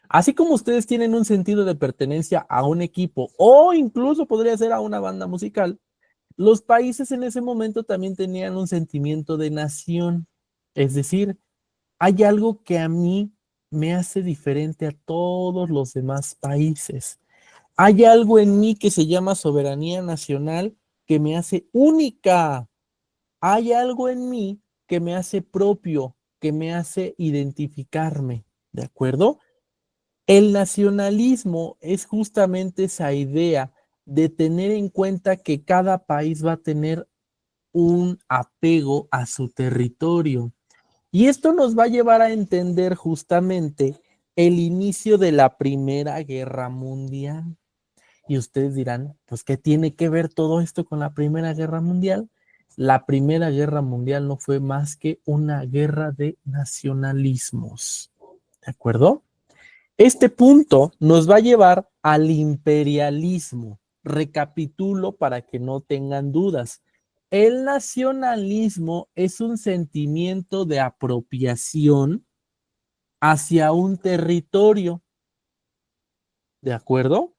así como ustedes tienen un sentido de pertenencia a un equipo o incluso podría ser a una banda musical, los países en ese momento también tenían un sentimiento de nación. Es decir, hay algo que a mí me hace diferente a todos los demás países. Hay algo en mí que se llama soberanía nacional que me hace única. Hay algo en mí que me hace propio, que me hace identificarme. ¿De acuerdo? El nacionalismo es justamente esa idea de tener en cuenta que cada país va a tener un apego a su territorio. Y esto nos va a llevar a entender justamente el inicio de la Primera Guerra Mundial. Y ustedes dirán, pues, ¿qué tiene que ver todo esto con la Primera Guerra Mundial? La Primera Guerra Mundial no fue más que una guerra de nacionalismos. ¿De acuerdo? Este punto nos va a llevar al imperialismo. Recapitulo para que no tengan dudas. El nacionalismo es un sentimiento de apropiación hacia un territorio, ¿de acuerdo?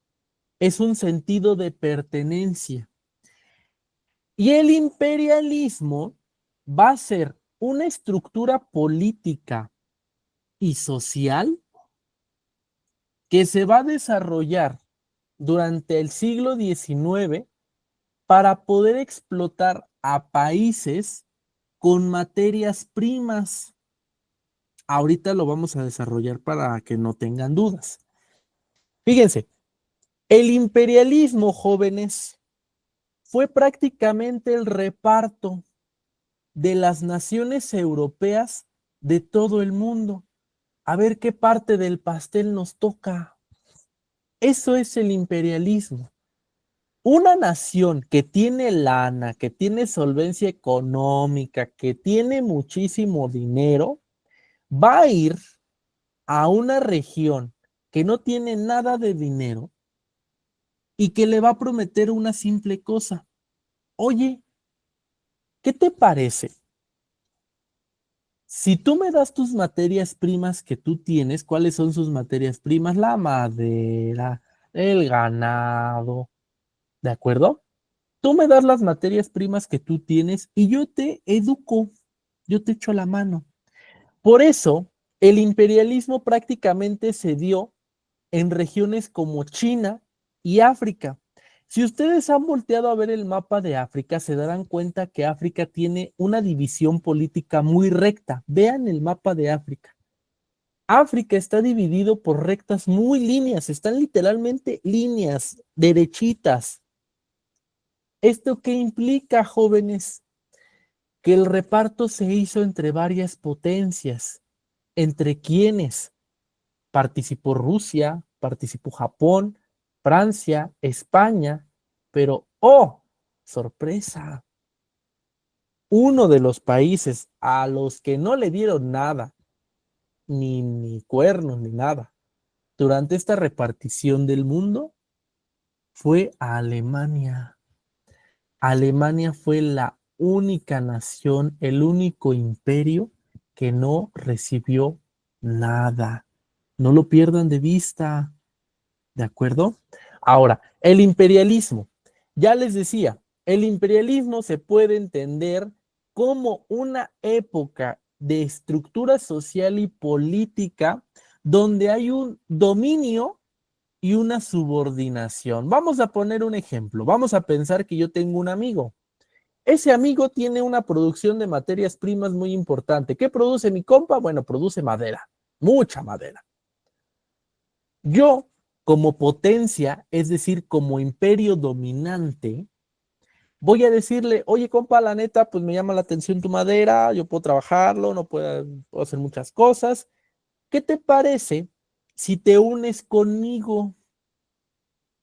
Es un sentido de pertenencia. Y el imperialismo va a ser una estructura política y social que se va a desarrollar durante el siglo XIX para poder explotar a países con materias primas. Ahorita lo vamos a desarrollar para que no tengan dudas. Fíjense, el imperialismo, jóvenes, fue prácticamente el reparto de las naciones europeas de todo el mundo. A ver qué parte del pastel nos toca. Eso es el imperialismo. Una nación que tiene lana, que tiene solvencia económica, que tiene muchísimo dinero, va a ir a una región que no tiene nada de dinero y que le va a prometer una simple cosa. Oye, ¿qué te parece? Si tú me das tus materias primas que tú tienes, ¿cuáles son sus materias primas? La madera, el ganado, ¿de acuerdo? Tú me das las materias primas que tú tienes y yo te educo, yo te echo la mano. Por eso, el imperialismo prácticamente se dio en regiones como China y África. Si ustedes han volteado a ver el mapa de África, se darán cuenta que África tiene una división política muy recta. Vean el mapa de África. África está dividido por rectas muy líneas, están literalmente líneas derechitas. ¿Esto qué implica, jóvenes? Que el reparto se hizo entre varias potencias. ¿Entre quiénes? Participó Rusia, participó Japón, Francia, España, pero, ¡oh, sorpresa! Uno de los países a los que no le dieron nada, ni cuernos, ni nada, durante esta repartición del mundo, fue a Alemania. Alemania fue la única nación, el único imperio que no recibió nada. No lo pierdan de vista. ¿De acuerdo? Ahora, el imperialismo. Ya les decía, el imperialismo se puede entender como una época de estructura social y política donde hay un dominio y una subordinación. Vamos a poner un ejemplo. Vamos a pensar que yo tengo un amigo. Ese amigo tiene una producción de materias primas muy importante. ¿Qué produce mi compa? Bueno, produce madera, mucha madera. Yo, como potencia, es decir, como imperio dominante, voy a decirle, oye, compa, la neta, pues me llama la atención tu madera, yo puedo trabajarlo, no puedo hacer muchas cosas. ¿Qué te parece si te unes conmigo?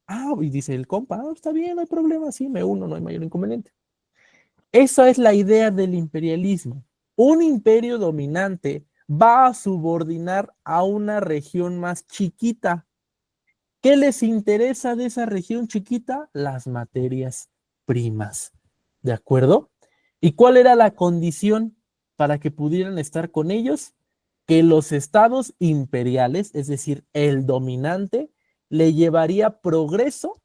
Ah, y dice el compa, ah, está bien, no hay problema, sí, me uno, no hay mayor inconveniente. Esa es la idea del imperialismo. Un imperio dominante va a subordinar a una región más chiquita. ¿Qué les interesa de esa región chiquita? Las materias primas. ¿De acuerdo? ¿Y cuál era la condición para que pudieran estar con ellos? Que los estados imperiales, es decir, el dominante, le llevaría progreso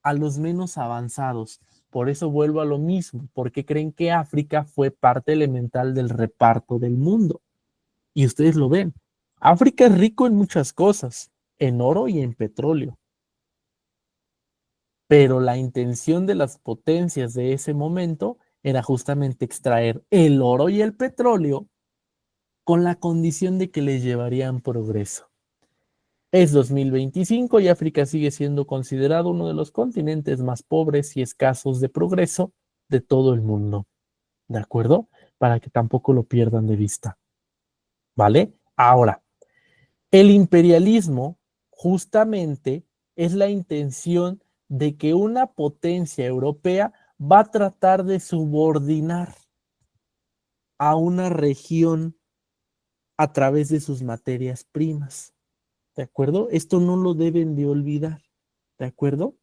a los menos avanzados. Por eso vuelvo a lo mismo, porque creen que África fue parte elemental del reparto del mundo. Y ustedes lo ven. África es rico en muchas cosas, en oro y en petróleo, pero la intención de las potencias de ese momento era justamente extraer el oro y el petróleo con la condición de que les llevarían progreso. Es 2025 y África sigue siendo considerado uno de los continentes más pobres y escasos de progreso de todo el mundo. ¿De acuerdo? Para que tampoco lo pierdan de vista. ¿Vale? Ahora, el imperialismo justamente es la intención de que una potencia europea va a tratar de subordinar a una región a través de sus materias primas. ¿De acuerdo? Esto no lo deben de olvidar. ¿De acuerdo?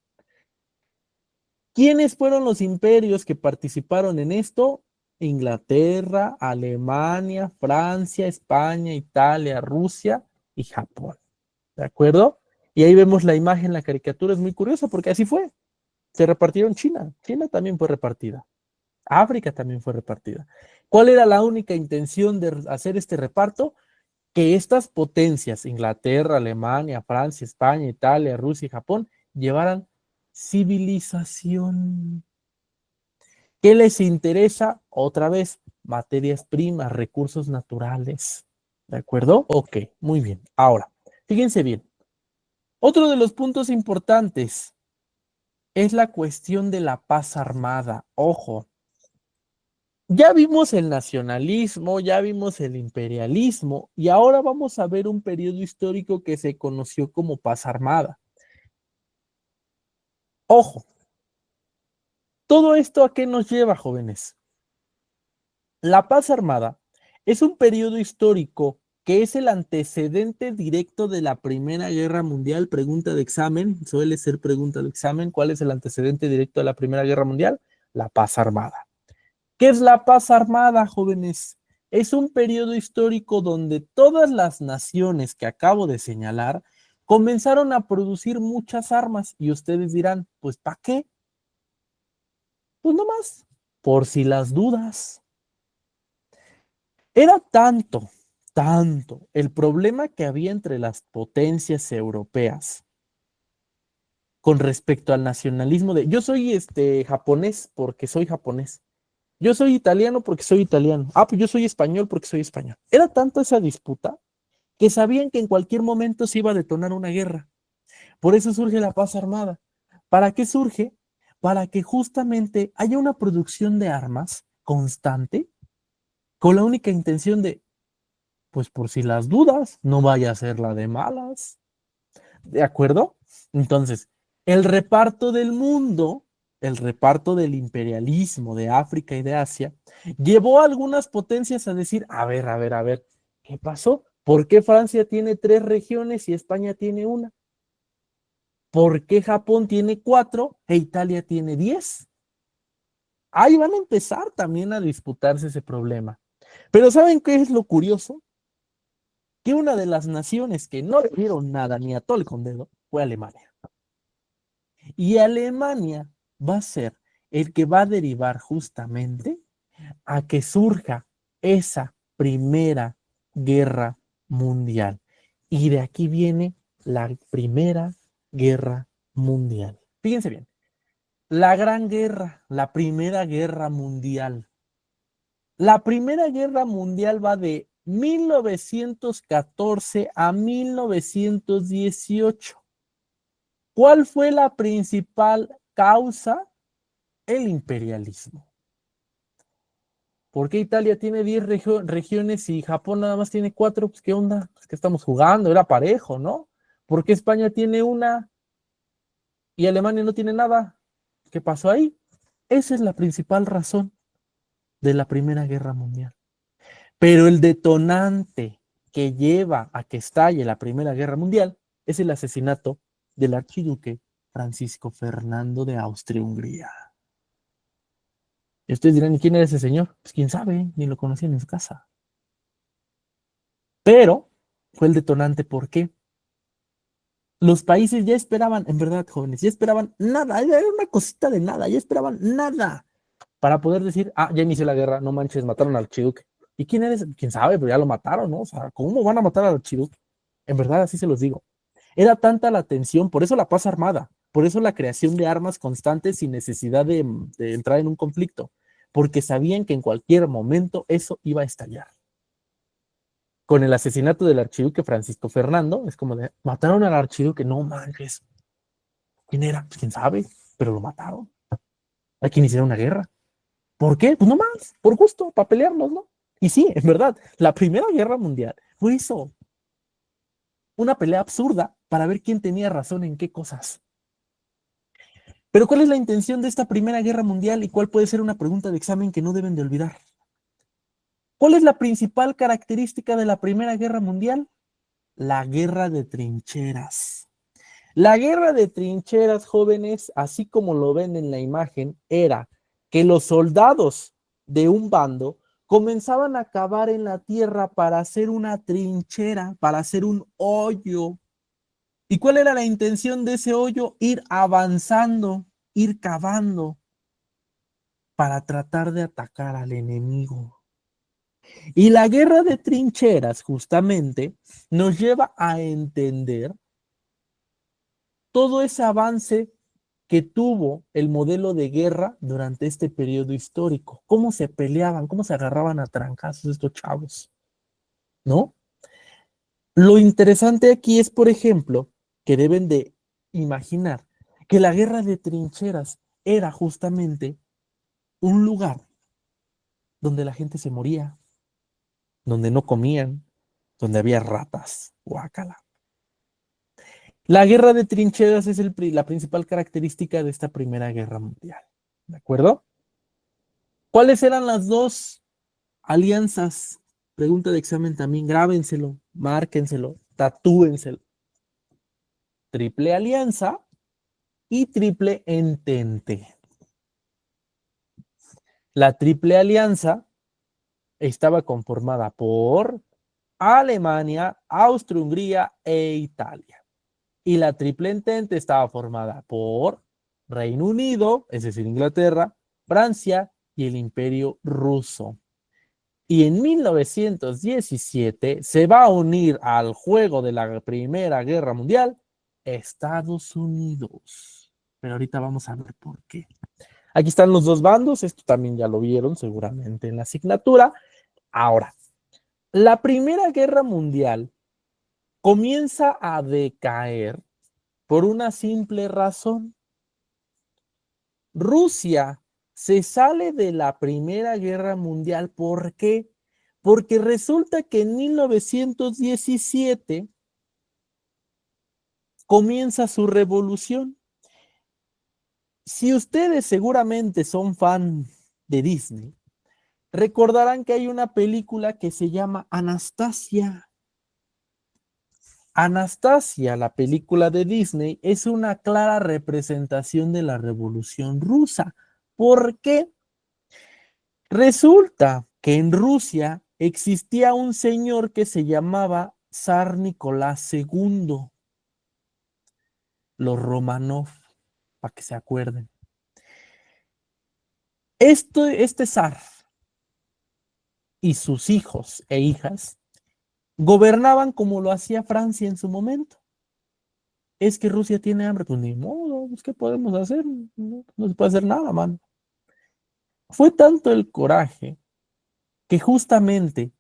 ¿Quiénes fueron los imperios que participaron en esto? Inglaterra, Alemania, Francia, España, Italia, Rusia y Japón. ¿De acuerdo? Y ahí vemos la imagen, la caricatura es muy curiosa porque así fue. Se repartieron China. China también fue repartida. África también fue repartida. ¿Cuál era la única intención de hacer este reparto? Que estas potencias, Inglaterra, Alemania, Francia, España, Italia, Rusia y Japón, llevaran civilización. ¿Qué les interesa? Otra vez, materias primas, recursos naturales. ¿De acuerdo? Ok, muy bien. Ahora, fíjense bien. Otro de los puntos importantes es la cuestión de la paz armada. Ojo, ya vimos el nacionalismo, ya vimos el imperialismo y ahora vamos a ver un periodo histórico que se conoció como paz armada. Ojo, ¿todo esto a qué nos lleva, jóvenes? La paz armada es un periodo histórico que es el antecedente directo de la Primera Guerra Mundial. Pregunta de examen, suele ser pregunta de examen. ¿Cuál es el antecedente directo de la Primera Guerra Mundial? La paz armada. ¿Qué es la paz armada, jóvenes? Es un periodo histórico donde todas las naciones que acabo de señalar comenzaron a producir muchas armas y ustedes dirán, pues ¿para qué? Pues no más, por si las dudas. Era tanto el problema que había entre las potencias europeas con respecto al nacionalismo de yo soy japonés porque soy japonés. Yo soy italiano porque soy italiano. Ah, pues yo soy español porque soy español. Era tanto esa disputa que sabían que en cualquier momento se iba a detonar una guerra. Por eso surge la paz armada. ¿Para qué surge? Para que justamente haya una producción de armas constante con la única intención de, pues por si las dudas, no vaya a ser la de malas. ¿De acuerdo? Entonces, el reparto del mundo, el reparto del imperialismo de África y de Asia, llevó a algunas potencias a decir, a ver, ¿qué pasó? ¿Por qué Francia tiene 3 regiones y España tiene una? ¿Por qué Japón tiene 4 e Italia tiene 10? Ahí van a empezar también a disputarse ese problema. Pero ¿saben qué es lo curioso? Que una de las naciones que no le dieron nada ni a tole con dedo fue Alemania. Y Alemania va a ser el que va a derivar justamente a que surja esa primera guerra mundial. Y de aquí viene la primera guerra mundial. Fíjense bien, la gran guerra, la primera guerra mundial. La primera guerra mundial va de 1914 a 1918. ¿Cuál fue la principal causa? El imperialismo. ¿Por qué Italia tiene 10 regiones y Japón nada más tiene 4? Pues, ¿qué onda? Pues, ¿qué estamos jugando? Era parejo, ¿no? ¿Por qué España tiene una y Alemania no tiene nada? ¿Qué pasó ahí? Esa es la principal razón de la Primera Guerra Mundial. Pero el detonante que lleva a que estalle la Primera Guerra Mundial es el asesinato del archiduque Francisco Fernando de Austria-Hungría. Y ustedes dirán, ¿y quién era ese señor? Pues quién sabe, ni lo conocían en su casa. Pero fue el detonante, ¿por qué? Los países ya esperaban, en verdad, jóvenes, ya esperaban nada, era una cosita de nada, ya esperaban nada para poder decir, ah, ya inició la guerra, no manches, mataron al archiduque. ¿Y quién eres? ¿Quién sabe? Pero ya lo mataron, ¿no? O sea, ¿cómo van a matar al archiduque? En verdad, así se los digo. Era tanta la tensión, por eso la paz armada, por eso la creación de armas constantes sin necesidad de entrar en un conflicto, porque sabían que en cualquier momento eso iba a estallar. Con el asesinato del archiduque Francisco Fernando, es como de, mataron al archiduque, no manches. ¿Quién era? Pues quién sabe, pero lo mataron. Hay que iniciar una guerra. ¿Por qué? Pues no más, por gusto, para pelearnos, ¿no? Y sí, en verdad, la Primera Guerra Mundial fue eso, una pelea absurda para ver quién tenía razón en qué cosas. Pero ¿cuál es la intención de esta Primera Guerra Mundial y cuál puede ser una pregunta de examen que no deben de olvidar? ¿Cuál es la principal característica de la Primera Guerra Mundial? La guerra de trincheras. La guerra de trincheras, jóvenes, así como lo ven en la imagen, era que los soldados de un bando comenzaban a cavar en la tierra para hacer una trinchera, para hacer un hoyo. ¿Y cuál era la intención de ese hoyo? Ir avanzando, ir cavando para tratar de atacar al enemigo. Y la guerra de trincheras justamente nos lleva a entender todo ese avance que tuvo el modelo de guerra durante este periodo histórico. Cómo se peleaban, cómo se agarraban a trancazos estos chavos, ¿no? Lo interesante aquí es, por ejemplo, que deben de imaginar que la guerra de trincheras era justamente un lugar donde la gente se moría, donde no comían, donde había ratas, guácala. La guerra de trincheras es la principal característica de esta Primera Guerra Mundial, ¿de acuerdo? ¿Cuáles eran las dos alianzas Pregunta de examen también, grábenselo, márquenselo, tatúenselo. Triple alianza y triple entente. La triple alianza estaba conformada por Alemania, Austria-Hungría e Italia. Y la triple entente estaba formada por Reino Unido, es decir, Inglaterra, Francia y el Imperio Ruso. Y en 1917 se va a unir al juego de la Primera Guerra Mundial Estados Unidos. Pero ahorita vamos a ver por qué. Aquí están los dos bandos, esto también ya lo vieron seguramente en la asignatura. Ahora, la Primera Guerra Mundial comienza a decaer por una simple razón. Rusia se sale de la Primera Guerra Mundial. ¿Por qué? Porque resulta que en 1917 comienza su revolución. Si ustedes seguramente son fan de Disney, recordarán que hay una película que se llama Anastasia. Anastasia, la película de Disney, es una clara representación de la Revolución Rusa. ¿Por qué? Resulta que en Rusia existía un señor que se llamaba Zar Nicolás II, los Romanov, para que se acuerden. Este zar y sus hijos e hijas gobernaban como lo hacía Francia en su momento. Es que Rusia tiene hambre, pues ni modo, pues, ¿qué podemos hacer? No se puede hacer nada, man. Fue tanto el coraje que justamente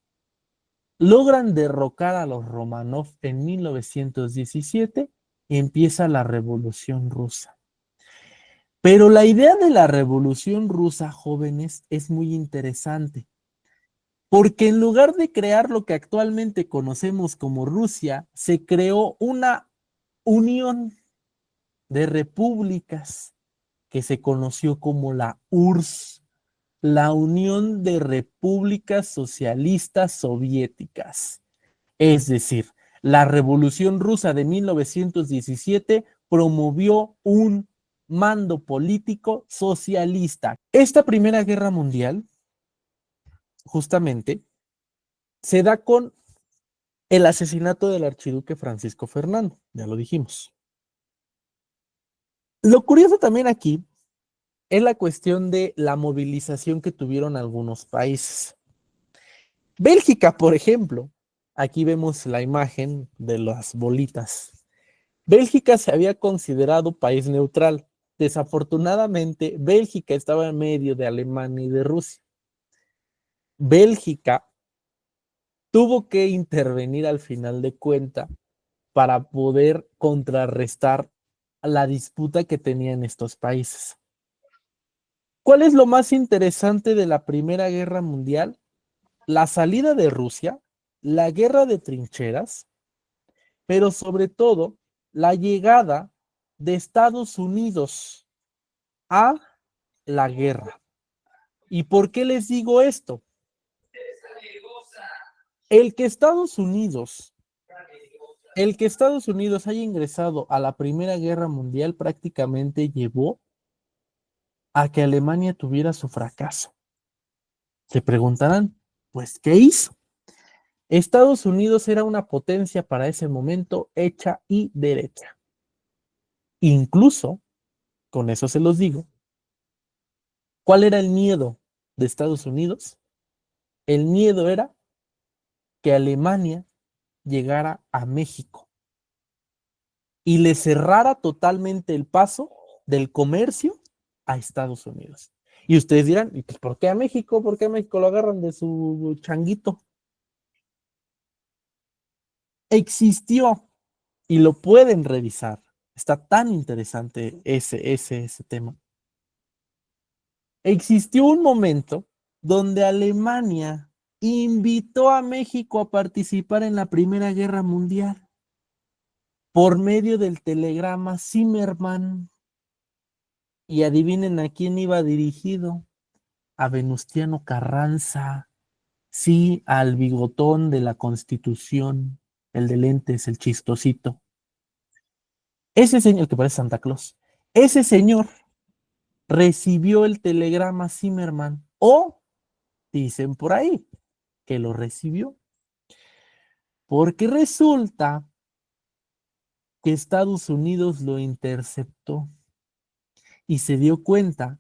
logran derrocar a los Romanov en 1917 y empieza la Revolución Rusa. Pero la idea de la Revolución Rusa, jóvenes, es muy interesante, porque en lugar de crear lo que actualmente conocemos como Rusia, se creó una unión de repúblicas que se conoció como la URSS, la Unión de Repúblicas Socialistas Soviéticas. Es decir, la Revolución Rusa de 1917 promovió un mando político socialista. Esta Primera Guerra Mundial, justamente, se da con el asesinato del archiduque Francisco Fernando, ya lo dijimos. Lo curioso también aquí es la cuestión de la movilización que tuvieron algunos países. Bélgica, por ejemplo, aquí vemos la imagen de las bolitas. Bélgica se había considerado país neutral. Desafortunadamente, Bélgica estaba en medio de Alemania y de Rusia. Bélgica tuvo que intervenir al final de cuentas para poder contrarrestar la disputa que tenían estos países. ¿Cuál es lo más interesante de la Primera Guerra Mundial? La salida de Rusia, la guerra de trincheras, pero sobre todo la llegada de Estados Unidos a la guerra. ¿Y por qué les digo esto? El que Estados Unidos, el que Estados Unidos haya ingresado a la Primera Guerra Mundial prácticamente llevó a que Alemania tuviera su fracaso. Se preguntarán, pues, ¿qué hizo? Estados Unidos era una potencia para ese momento hecha y derecha. Incluso, con eso se los digo, ¿cuál era el miedo de Estados Unidos? El miedo era que Alemania llegara a México y le cerrara totalmente el paso del comercio a Estados Unidos. Y ustedes dirán, ¿y pues por qué a México? ¿Por qué a México lo agarran de su changuito? Existió y lo pueden revisar. Está tan interesante ese tema. Existió un momento donde Alemania invitó a México a participar en la Primera Guerra Mundial por medio del telegrama Zimmermann. Y adivinen a quién iba dirigido. A Venustiano Carranza. Sí, al bigotón de la Constitución, el de lentes, el chistosito. Ese señor, el que parece Santa Claus, ese señor recibió el telegrama Zimmerman, o dicen por ahí que lo recibió, porque resulta que Estados Unidos lo interceptó y se dio cuenta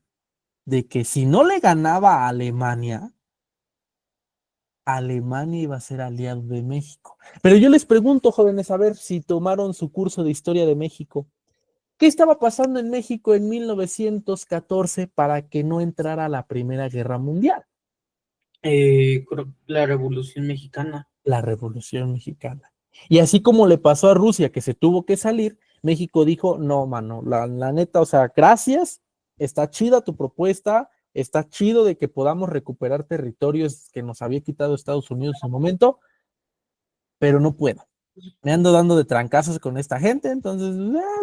de que si no le ganaba a Alemania, Alemania iba a ser aliado de México. Pero yo les pregunto, jóvenes, a ver si tomaron su curso de historia de México. ¿Qué estaba pasando en México en 1914 para que no entrara la Primera Guerra Mundial? La Revolución Mexicana. La Revolución Mexicana. Y así como le pasó a Rusia, que se tuvo que salir, México dijo, no, mano, la neta, o sea, gracias, está chida tu propuesta, está chido de que podamos recuperar territorios que nos había quitado Estados Unidos en su momento, pero no puedo. Me ando dando de trancazos con esta gente, entonces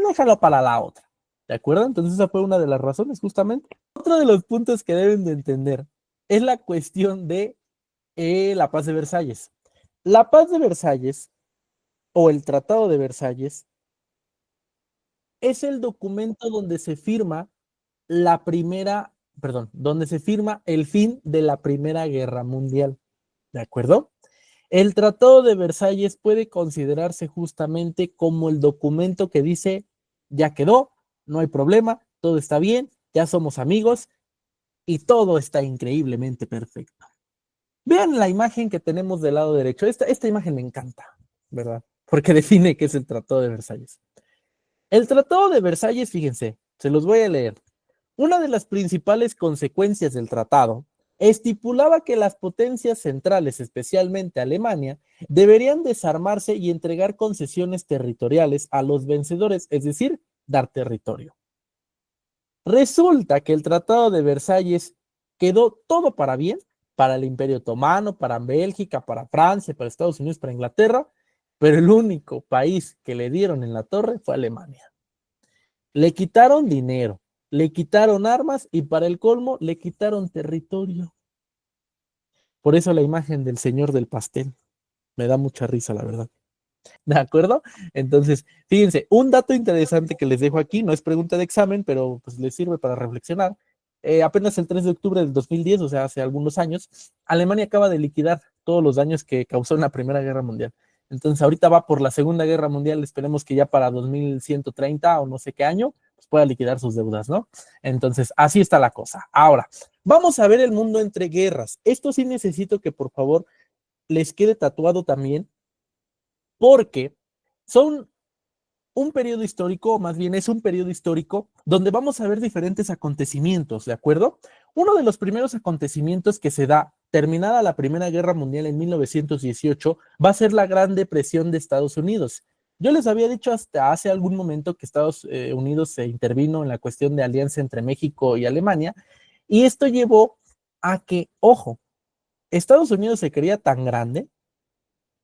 déjalo para la otra. ¿De acuerdo? Entonces esa fue una de las razones, justamente. Otro de los puntos que deben de entender es la cuestión de la paz de Versalles. La paz de Versalles o el Tratado de Versalles es el documento donde se firma la primera, perdón, donde se firma el fin de la Primera Guerra Mundial. ¿De acuerdo? El Tratado de Versalles puede considerarse justamente como el documento que dice, ya quedó, no hay problema, todo está bien, ya somos amigos y todo está increíblemente perfecto. Vean la imagen que tenemos del lado derecho. Esta imagen me encanta, ¿verdad? Porque define qué es el Tratado de Versalles. El Tratado de Versalles, fíjense, se los voy a leer. Una de las principales consecuencias del tratado estipulaba que las potencias centrales, especialmente Alemania, deberían desarmarse y entregar concesiones territoriales a los vencedores, es decir, dar territorio. Resulta que el Tratado de Versalles quedó todo para bien, para el Imperio Otomano, para Bélgica, para Francia, para Estados Unidos, para Inglaterra, pero el único país que le dieron en la torre fue Alemania. Le quitaron dinero, le quitaron armas y para el colmo le quitaron territorio. Por eso la imagen del señor del pastel me da mucha risa, la verdad. ¿De acuerdo? Entonces, fíjense, un dato interesante que les dejo aquí, no es pregunta de examen, pero pues les sirve para reflexionar. Apenas el 3 de octubre del 2010, o sea, hace algunos años, Alemania acaba de liquidar todos los daños que causó en la Primera Guerra Mundial. Entonces, ahorita va por la Segunda Guerra Mundial, esperemos que ya para 2130 o no sé qué año, pues pueda liquidar sus deudas, ¿no? Entonces, así está la cosa. Ahora, vamos a ver el mundo entre guerras. Esto sí necesito que por favor les quede tatuado también porque son un periodo histórico, o más bien es un periodo histórico donde vamos a ver diferentes acontecimientos, ¿de acuerdo? Uno de los primeros acontecimientos que se da terminada la Primera Guerra Mundial en 1918 va a ser la Gran Depresión de Estados Unidos. Yo les había dicho hasta hace algún momento que Estados Unidos se intervino en la cuestión de alianza entre México y Alemania y esto llevó a que, ojo, Estados Unidos se creía tan grande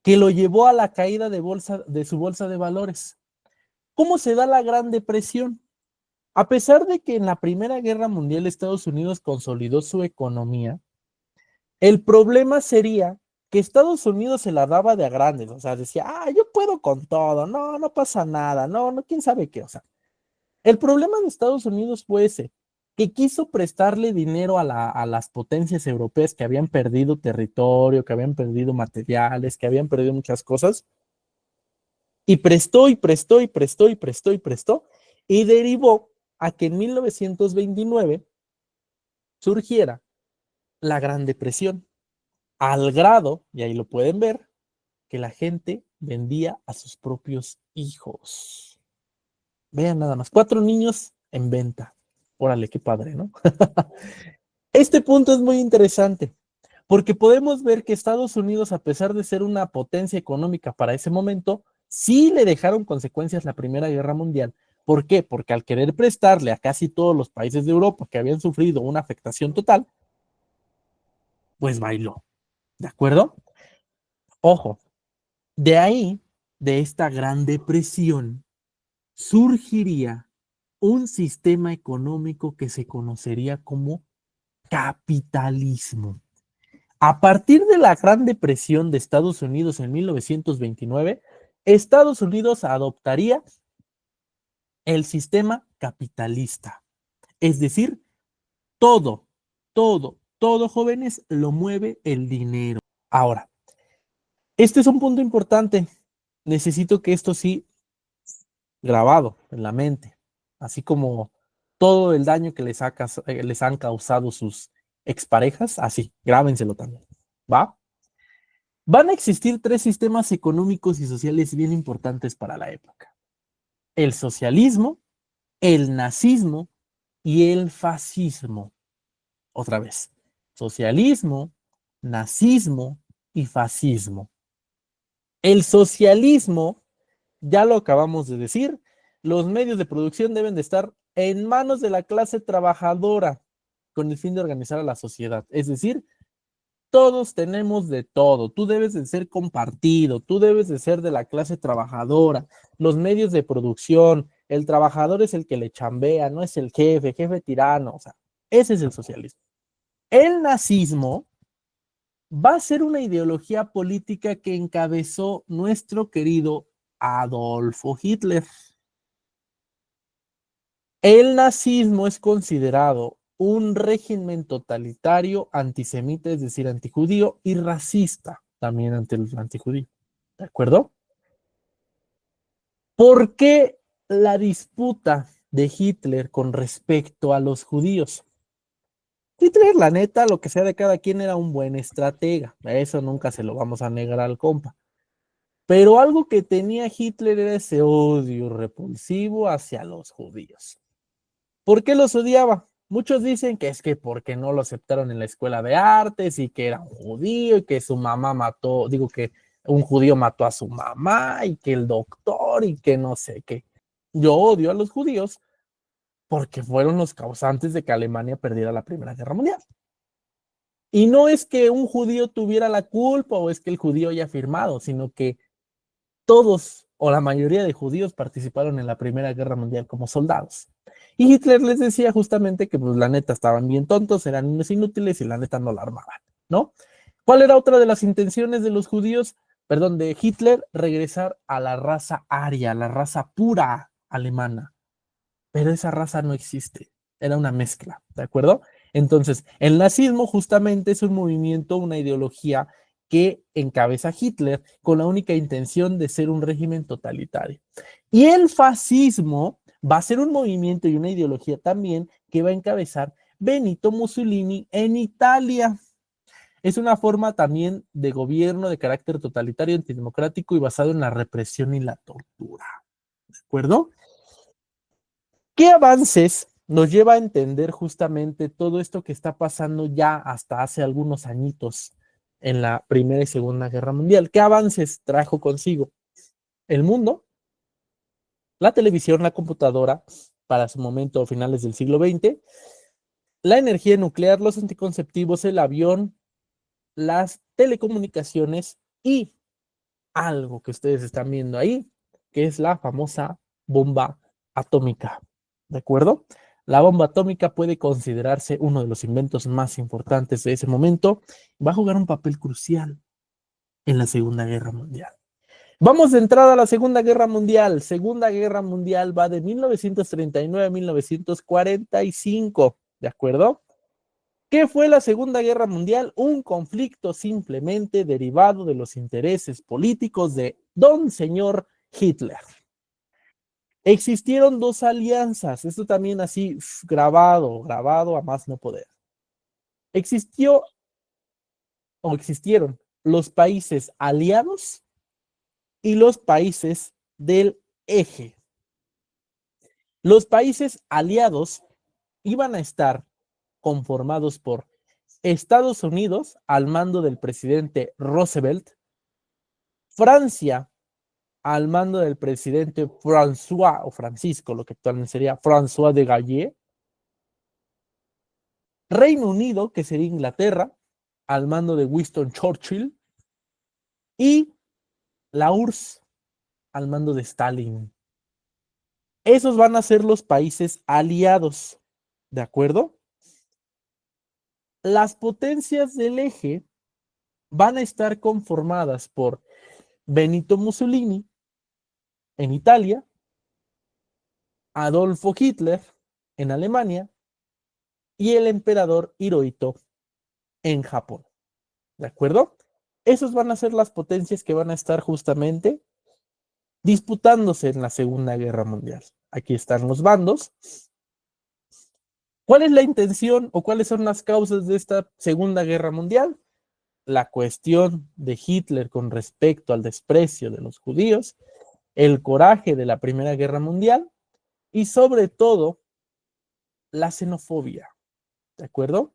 que lo llevó a la caída de su bolsa de valores. ¿Cómo se da la Gran Depresión? A pesar de que en la Primera Guerra Mundial Estados Unidos consolidó su economía, el problema sería que Estados Unidos se la daba de a grandes, o sea, decía, yo puedo con todo, no, no pasa nada, no, no, quién sabe qué, o sea, el problema de Estados Unidos fue ese, que quiso prestarle dinero a las potencias europeas que habían perdido territorio, que habían perdido materiales, que habían perdido muchas cosas, y prestó y prestó y prestó y prestó y prestó, y derivó a que en 1929 surgiera la Gran Depresión, al grado, y ahí lo pueden ver, que la gente vendía a sus propios hijos. Vean nada más, 4 niños en venta. Órale, qué padre, ¿no? Este punto es muy interesante, porque podemos ver que Estados Unidos, a pesar de ser una potencia económica para ese momento, sí le dejaron consecuencias la Primera Guerra Mundial. ¿Por qué? Porque al querer prestarle a casi todos los países de Europa que habían sufrido una afectación total, pues bailó. ¿De acuerdo? Ojo, de ahí, de esta gran depresión, surgiría un sistema económico que se conocería como capitalismo. A partir de la Gran Depresión de Estados Unidos en 1929, Estados Unidos adoptaría el sistema capitalista. Es decir, todo, todo, jóvenes, lo mueve el dinero. Ahora, este es un punto importante. Necesito que esto sí grabado en la mente, así como todo el daño que les han causado sus exparejas, así, grábenselo también, ¿va? Van a existir tres sistemas económicos y sociales bien importantes para la época: el socialismo, el nazismo y el fascismo. Otra vez, socialismo, nazismo y fascismo. El socialismo, ya lo acabamos de decir, los medios de producción deben de estar en manos de la clase trabajadora con el fin de organizar a la sociedad. Es decir, todos tenemos de todo. Tú debes de ser compartido, tú debes de ser de la clase trabajadora. Los medios de producción, el trabajador es el que le chambea, no es el jefe tirano. O sea, ese es el socialismo. El nazismo va a ser una ideología política que encabezó nuestro querido Adolfo Hitler. El nazismo es considerado un régimen totalitario antisemita, es decir, antijudío, y racista, también ante el antijudío. ¿De acuerdo? ¿Por qué la disputa de Hitler con respecto a los judíos? Hitler, la neta, lo que sea de cada quien, era un buen estratega. Eso nunca se lo vamos a negar al compa. Pero algo que tenía Hitler era ese odio repulsivo hacia los judíos. ¿Por qué los odiaba? Muchos dicen que es que porque no lo aceptaron en la escuela de artes y que era un judío y que su mamá mató, digo que un judío mató a su mamá y que el doctor y que no sé qué. Yo odio a los judíos porque fueron los causantes de que Alemania perdiera la Primera Guerra Mundial. Y no es que un judío tuviera la culpa o es que el judío haya firmado, sino que todos o la mayoría de judíos participaron en la Primera Guerra Mundial como soldados. Y Hitler les decía justamente que pues la neta estaban bien tontos, eran unos inútiles y la neta no la armaban, ¿no? ¿Cuál era otra de las intenciones de los judíos, perdón, de Hitler? Regresar a la raza aria, la raza pura alemana. Pero esa raza no existe, era una mezcla, ¿de acuerdo? Entonces, el nazismo justamente es un movimiento, una ideología que encabeza Hitler con la única intención de ser un régimen totalitario. Y el fascismo va a ser un movimiento y una ideología también que va a encabezar Benito Mussolini en Italia. Es una forma también de gobierno de carácter totalitario, antidemocrático y basado en la represión y la tortura. ¿De acuerdo? ¿Qué avances nos lleva a entender justamente todo esto que está pasando ya hasta hace algunos añitos en la Primera y Segunda Guerra Mundial? ¿Qué avances trajo consigo? El mundo, la televisión, la computadora, para su momento, finales del siglo XX, la energía nuclear, los anticonceptivos, el avión, las telecomunicaciones y algo que ustedes están viendo ahí, que es la famosa bomba atómica. ¿De acuerdo? La bomba atómica puede considerarse uno de los inventos más importantes de ese momento. Va a jugar un papel crucial en la Segunda Guerra Mundial. Vamos de entrada a la Segunda Guerra Mundial. Segunda Guerra Mundial va de 1939 a 1945. ¿De acuerdo? ¿Qué fue la Segunda Guerra Mundial? Un conflicto simplemente derivado de los intereses políticos de don señor Hitler. Existieron dos alianzas, esto también así grabado a más no poder. Existió o existieron los países aliados y los países del eje. Los países aliados iban a estar conformados por Estados Unidos al mando del presidente Roosevelt, Francia al mando del presidente François o Francisco, lo que actualmente sería François de Gaulle, Reino Unido, que sería Inglaterra, al mando de Winston Churchill, y la URSS al mando de Stalin. Esos van a ser los países aliados, ¿de acuerdo? Las potencias del eje van a estar conformadas por Benito Mussolini en Italia, Adolfo Hitler en Alemania y el emperador Hirohito en Japón. ¿De acuerdo? Esos van a ser las potencias que van a estar justamente disputándose en la Segunda Guerra Mundial. Aquí están los bandos. ¿Cuál es la intención o cuáles son las causas de esta Segunda Guerra Mundial? La cuestión de Hitler con respecto al desprecio de los judíos, el coraje de la Primera Guerra Mundial y sobre todo la xenofobia, ¿de acuerdo?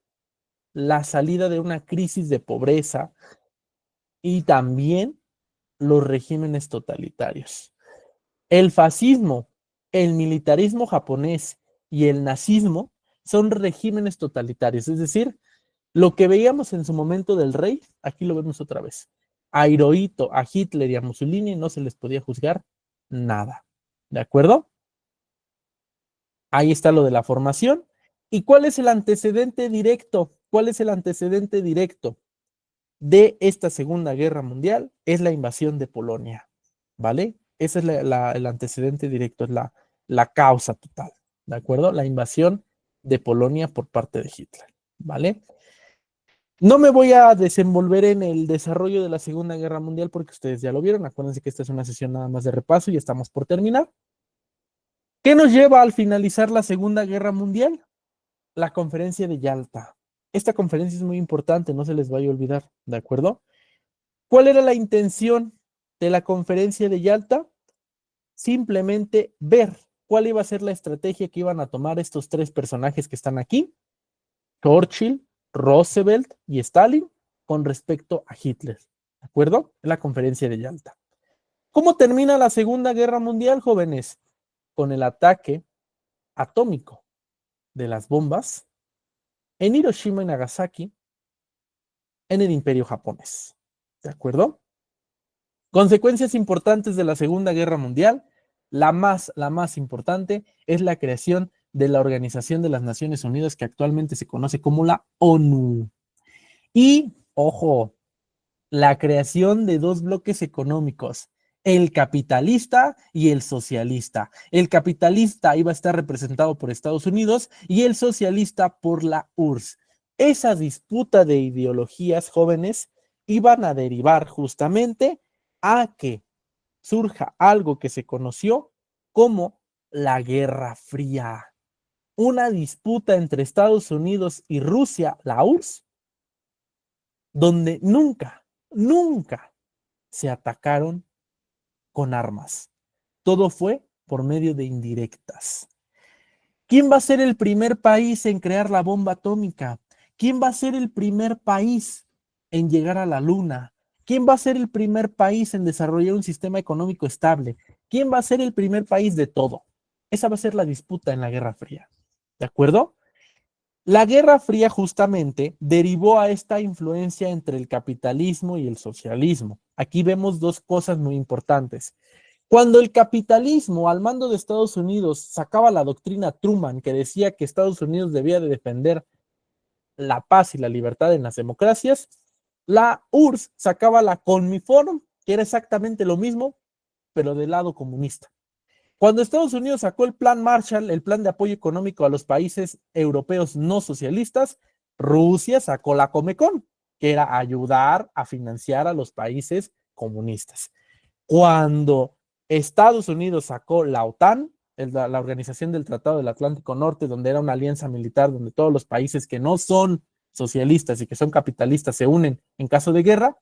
La salida de una crisis de pobreza y también los regímenes totalitarios. El fascismo, el militarismo japonés y el nazismo son regímenes totalitarios, es decir, lo que veíamos en su momento del rey, aquí lo vemos otra vez. A Hirohito, a Hitler y a Mussolini no se les podía juzgar nada. ¿De acuerdo? Ahí está lo de la formación. ¿Y cuál es el antecedente directo? ¿Cuál es el antecedente directo de esta Segunda Guerra Mundial? Es la invasión de Polonia. ¿Vale? Ese es el antecedente directo, es la causa total. ¿De acuerdo? La invasión de Polonia por parte de Hitler. ¿Vale? No me voy a desenvolver en el desarrollo de la Segunda Guerra Mundial porque ustedes ya lo vieron. Acuérdense que esta es una sesión nada más de repaso y estamos por terminar. ¿Qué nos lleva al finalizar la Segunda Guerra Mundial? La conferencia de Yalta. Esta conferencia es muy importante, no se les vaya a olvidar, ¿de acuerdo? ¿Cuál era la intención de la conferencia de Yalta? Simplemente ver cuál iba a ser la estrategia que iban a tomar estos tres personajes que están aquí, Churchill, Roosevelt y Stalin, con respecto a Hitler. ¿De acuerdo? En la conferencia de Yalta. ¿Cómo termina la Segunda Guerra Mundial, jóvenes? Con el ataque atómico de las bombas en Hiroshima y Nagasaki en el Imperio japonés. ¿De acuerdo? Consecuencias importantes de la Segunda Guerra Mundial. La más importante es la creación de la Organización de las Naciones Unidas, que actualmente se conoce como la ONU. Y, ojo, la creación de dos bloques económicos, el capitalista y el socialista. El capitalista iba a estar representado por Estados Unidos y el socialista por la URSS. Esa disputa de ideologías, jóvenes, iban a derivar justamente a que surja algo que se conoció como la Guerra Fría. Una disputa entre Estados Unidos y Rusia, la URSS, donde nunca se atacaron con armas. Todo fue por medio de indirectas. ¿Quién va a ser el primer país en crear la bomba atómica? ¿Quién va a ser el primer país en llegar a la luna? ¿Quién va a ser el primer país en desarrollar un sistema económico estable? ¿Quién va a ser el primer país de todo? Esa va a ser la disputa en la Guerra Fría. ¿De acuerdo? La Guerra Fría justamente derivó a esta influencia entre el capitalismo y el socialismo. Aquí vemos dos cosas muy importantes. Cuando el capitalismo al mando de Estados Unidos sacaba la doctrina Truman, que decía que Estados Unidos debía de defender la paz y la libertad en las democracias, la URSS sacaba la Conmiform, que era exactamente lo mismo, pero del lado comunista. Cuando Estados Unidos sacó el plan Marshall, el plan de apoyo económico a los países europeos no socialistas, Rusia sacó la Comecon, que era ayudar a financiar a los países comunistas. Cuando Estados Unidos sacó la OTAN, la Organización del Tratado del Atlántico Norte, donde era una alianza militar, donde todos los países que no son socialistas y que son capitalistas se unen en caso de guerra,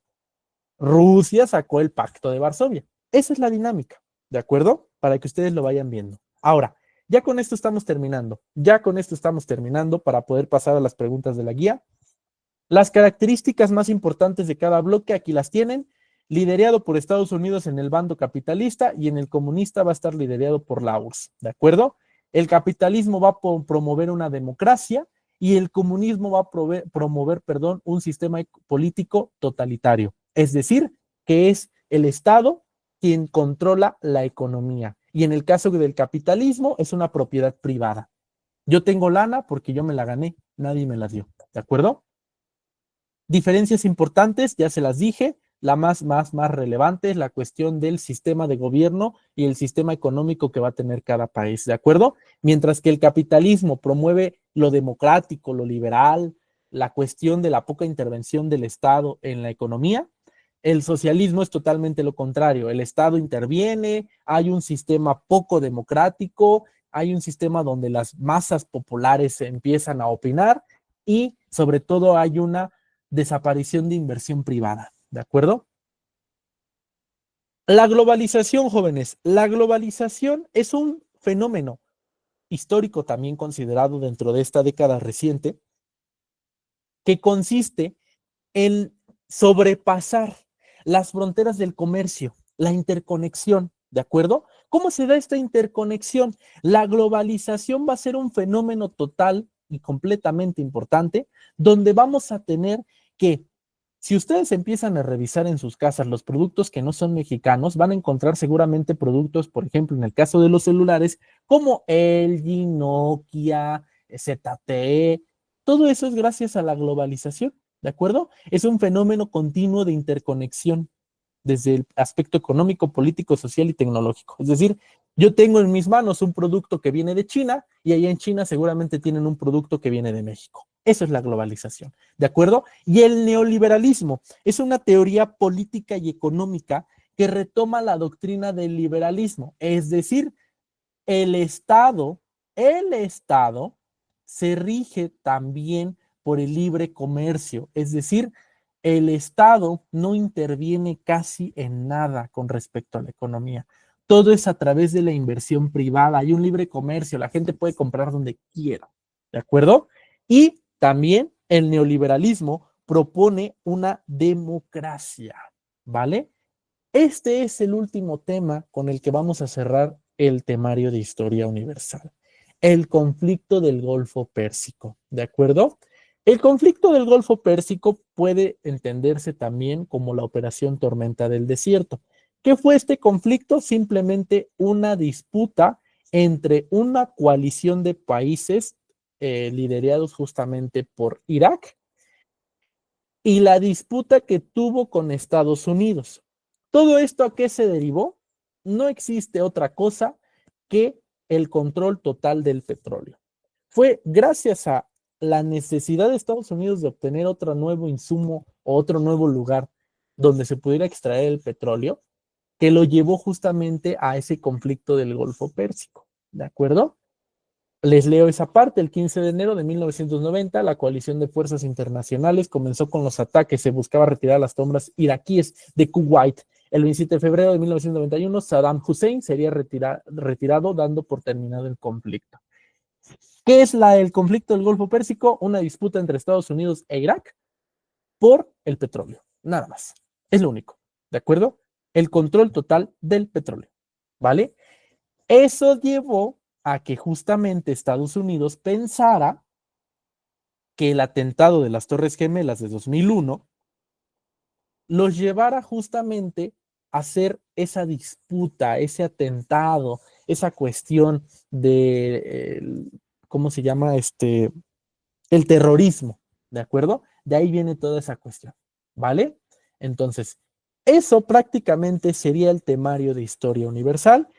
Rusia sacó el Pacto de Varsovia. Esa es la dinámica, ¿de acuerdo? Para que ustedes lo vayan viendo. Ahora, ya con esto estamos terminando. Ya con esto estamos terminando para poder pasar a las preguntas de la guía. Las características más importantes de cada bloque aquí las tienen. Liderado por Estados Unidos en el bando capitalista y en el comunista va a estar liderado por la URSS, ¿de acuerdo? El capitalismo va a promover una democracia y el comunismo va a promover, un sistema político totalitario. Es decir, que es el Estado quien controla la economía. Y en el caso del capitalismo es una propiedad privada. Yo tengo lana porque yo me la gané, nadie me la dio, ¿de acuerdo? Diferencias importantes, ya se las dije, la más relevante es la cuestión del sistema de gobierno y el sistema económico que va a tener cada país, ¿de acuerdo? Mientras que el capitalismo promueve lo democrático, lo liberal, la cuestión de la poca intervención del Estado en la economía, el socialismo es totalmente lo contrario. El Estado interviene, hay un sistema poco democrático, hay un sistema donde las masas populares empiezan a opinar y sobre todo hay una desaparición de inversión privada, ¿de acuerdo? La globalización, jóvenes, la globalización es un fenómeno histórico también considerado dentro de esta década reciente que consiste en sobrepasar las fronteras del comercio, la interconexión, ¿de acuerdo? ¿Cómo se da esta interconexión? La globalización va a ser un fenómeno total y completamente importante, donde vamos a tener que, si ustedes empiezan a revisar en sus casas los productos que no son mexicanos, van a encontrar seguramente productos, por ejemplo, en el caso de los celulares, como LG, Nokia, ZTE, todo eso es gracias a la globalización. ¿De acuerdo? Es un fenómeno continuo de interconexión desde el aspecto económico, político, social y tecnológico. Es decir, yo tengo en mis manos un producto que viene de China y allá en China seguramente tienen un producto que viene de México. Eso es la globalización, ¿de acuerdo? Y el neoliberalismo es una teoría política y económica que retoma la doctrina del liberalismo, es decir, el Estado, el Estado se rige también por el libre comercio, es decir, el Estado no interviene casi en nada con respecto a la economía. Todo es a través de la inversión privada. Hay un libre comercio, la gente puede comprar donde quiera, ¿de acuerdo? Y también el neoliberalismo propone una democracia, ¿vale? Este es el último tema con el que vamos a cerrar el temario de historia universal. El conflicto del Golfo Pérsico, ¿de acuerdo? El conflicto del Golfo Pérsico puede entenderse también como la Operación Tormenta del Desierto. ¿Qué fue este conflicto? Simplemente una disputa entre una coalición de países liderados justamente por Irak y la disputa que tuvo con Estados Unidos. ¿Todo esto a qué se derivó? No existe otra cosa que el control total del petróleo. Fue gracias a la necesidad de Estados Unidos de obtener otro nuevo insumo o otro nuevo lugar donde se pudiera extraer el petróleo que lo llevó justamente a ese conflicto del Golfo Pérsico. ¿De acuerdo? Les leo esa parte. El 15 de enero de 1990, la coalición de fuerzas internacionales comenzó con los ataques. Se buscaba retirar las tropas iraquíes de Kuwait. El 27 de febrero de 1991, Saddam Hussein sería retirado, dando por terminado el conflicto. ¿Qué es el conflicto del Golfo Pérsico? Una disputa entre Estados Unidos e Irak por el petróleo. Nada más. Es lo único. ¿De acuerdo? El control total del petróleo. ¿Vale? Eso llevó a que justamente Estados Unidos pensara que el atentado de las Torres Gemelas de 2001 los llevara justamente a hacer esa disputa, ese atentado, esa cuestión de, ¿cómo se llama? El terrorismo, ¿de acuerdo? De ahí viene toda esa cuestión, ¿vale? Entonces, eso prácticamente sería el temario de historia universal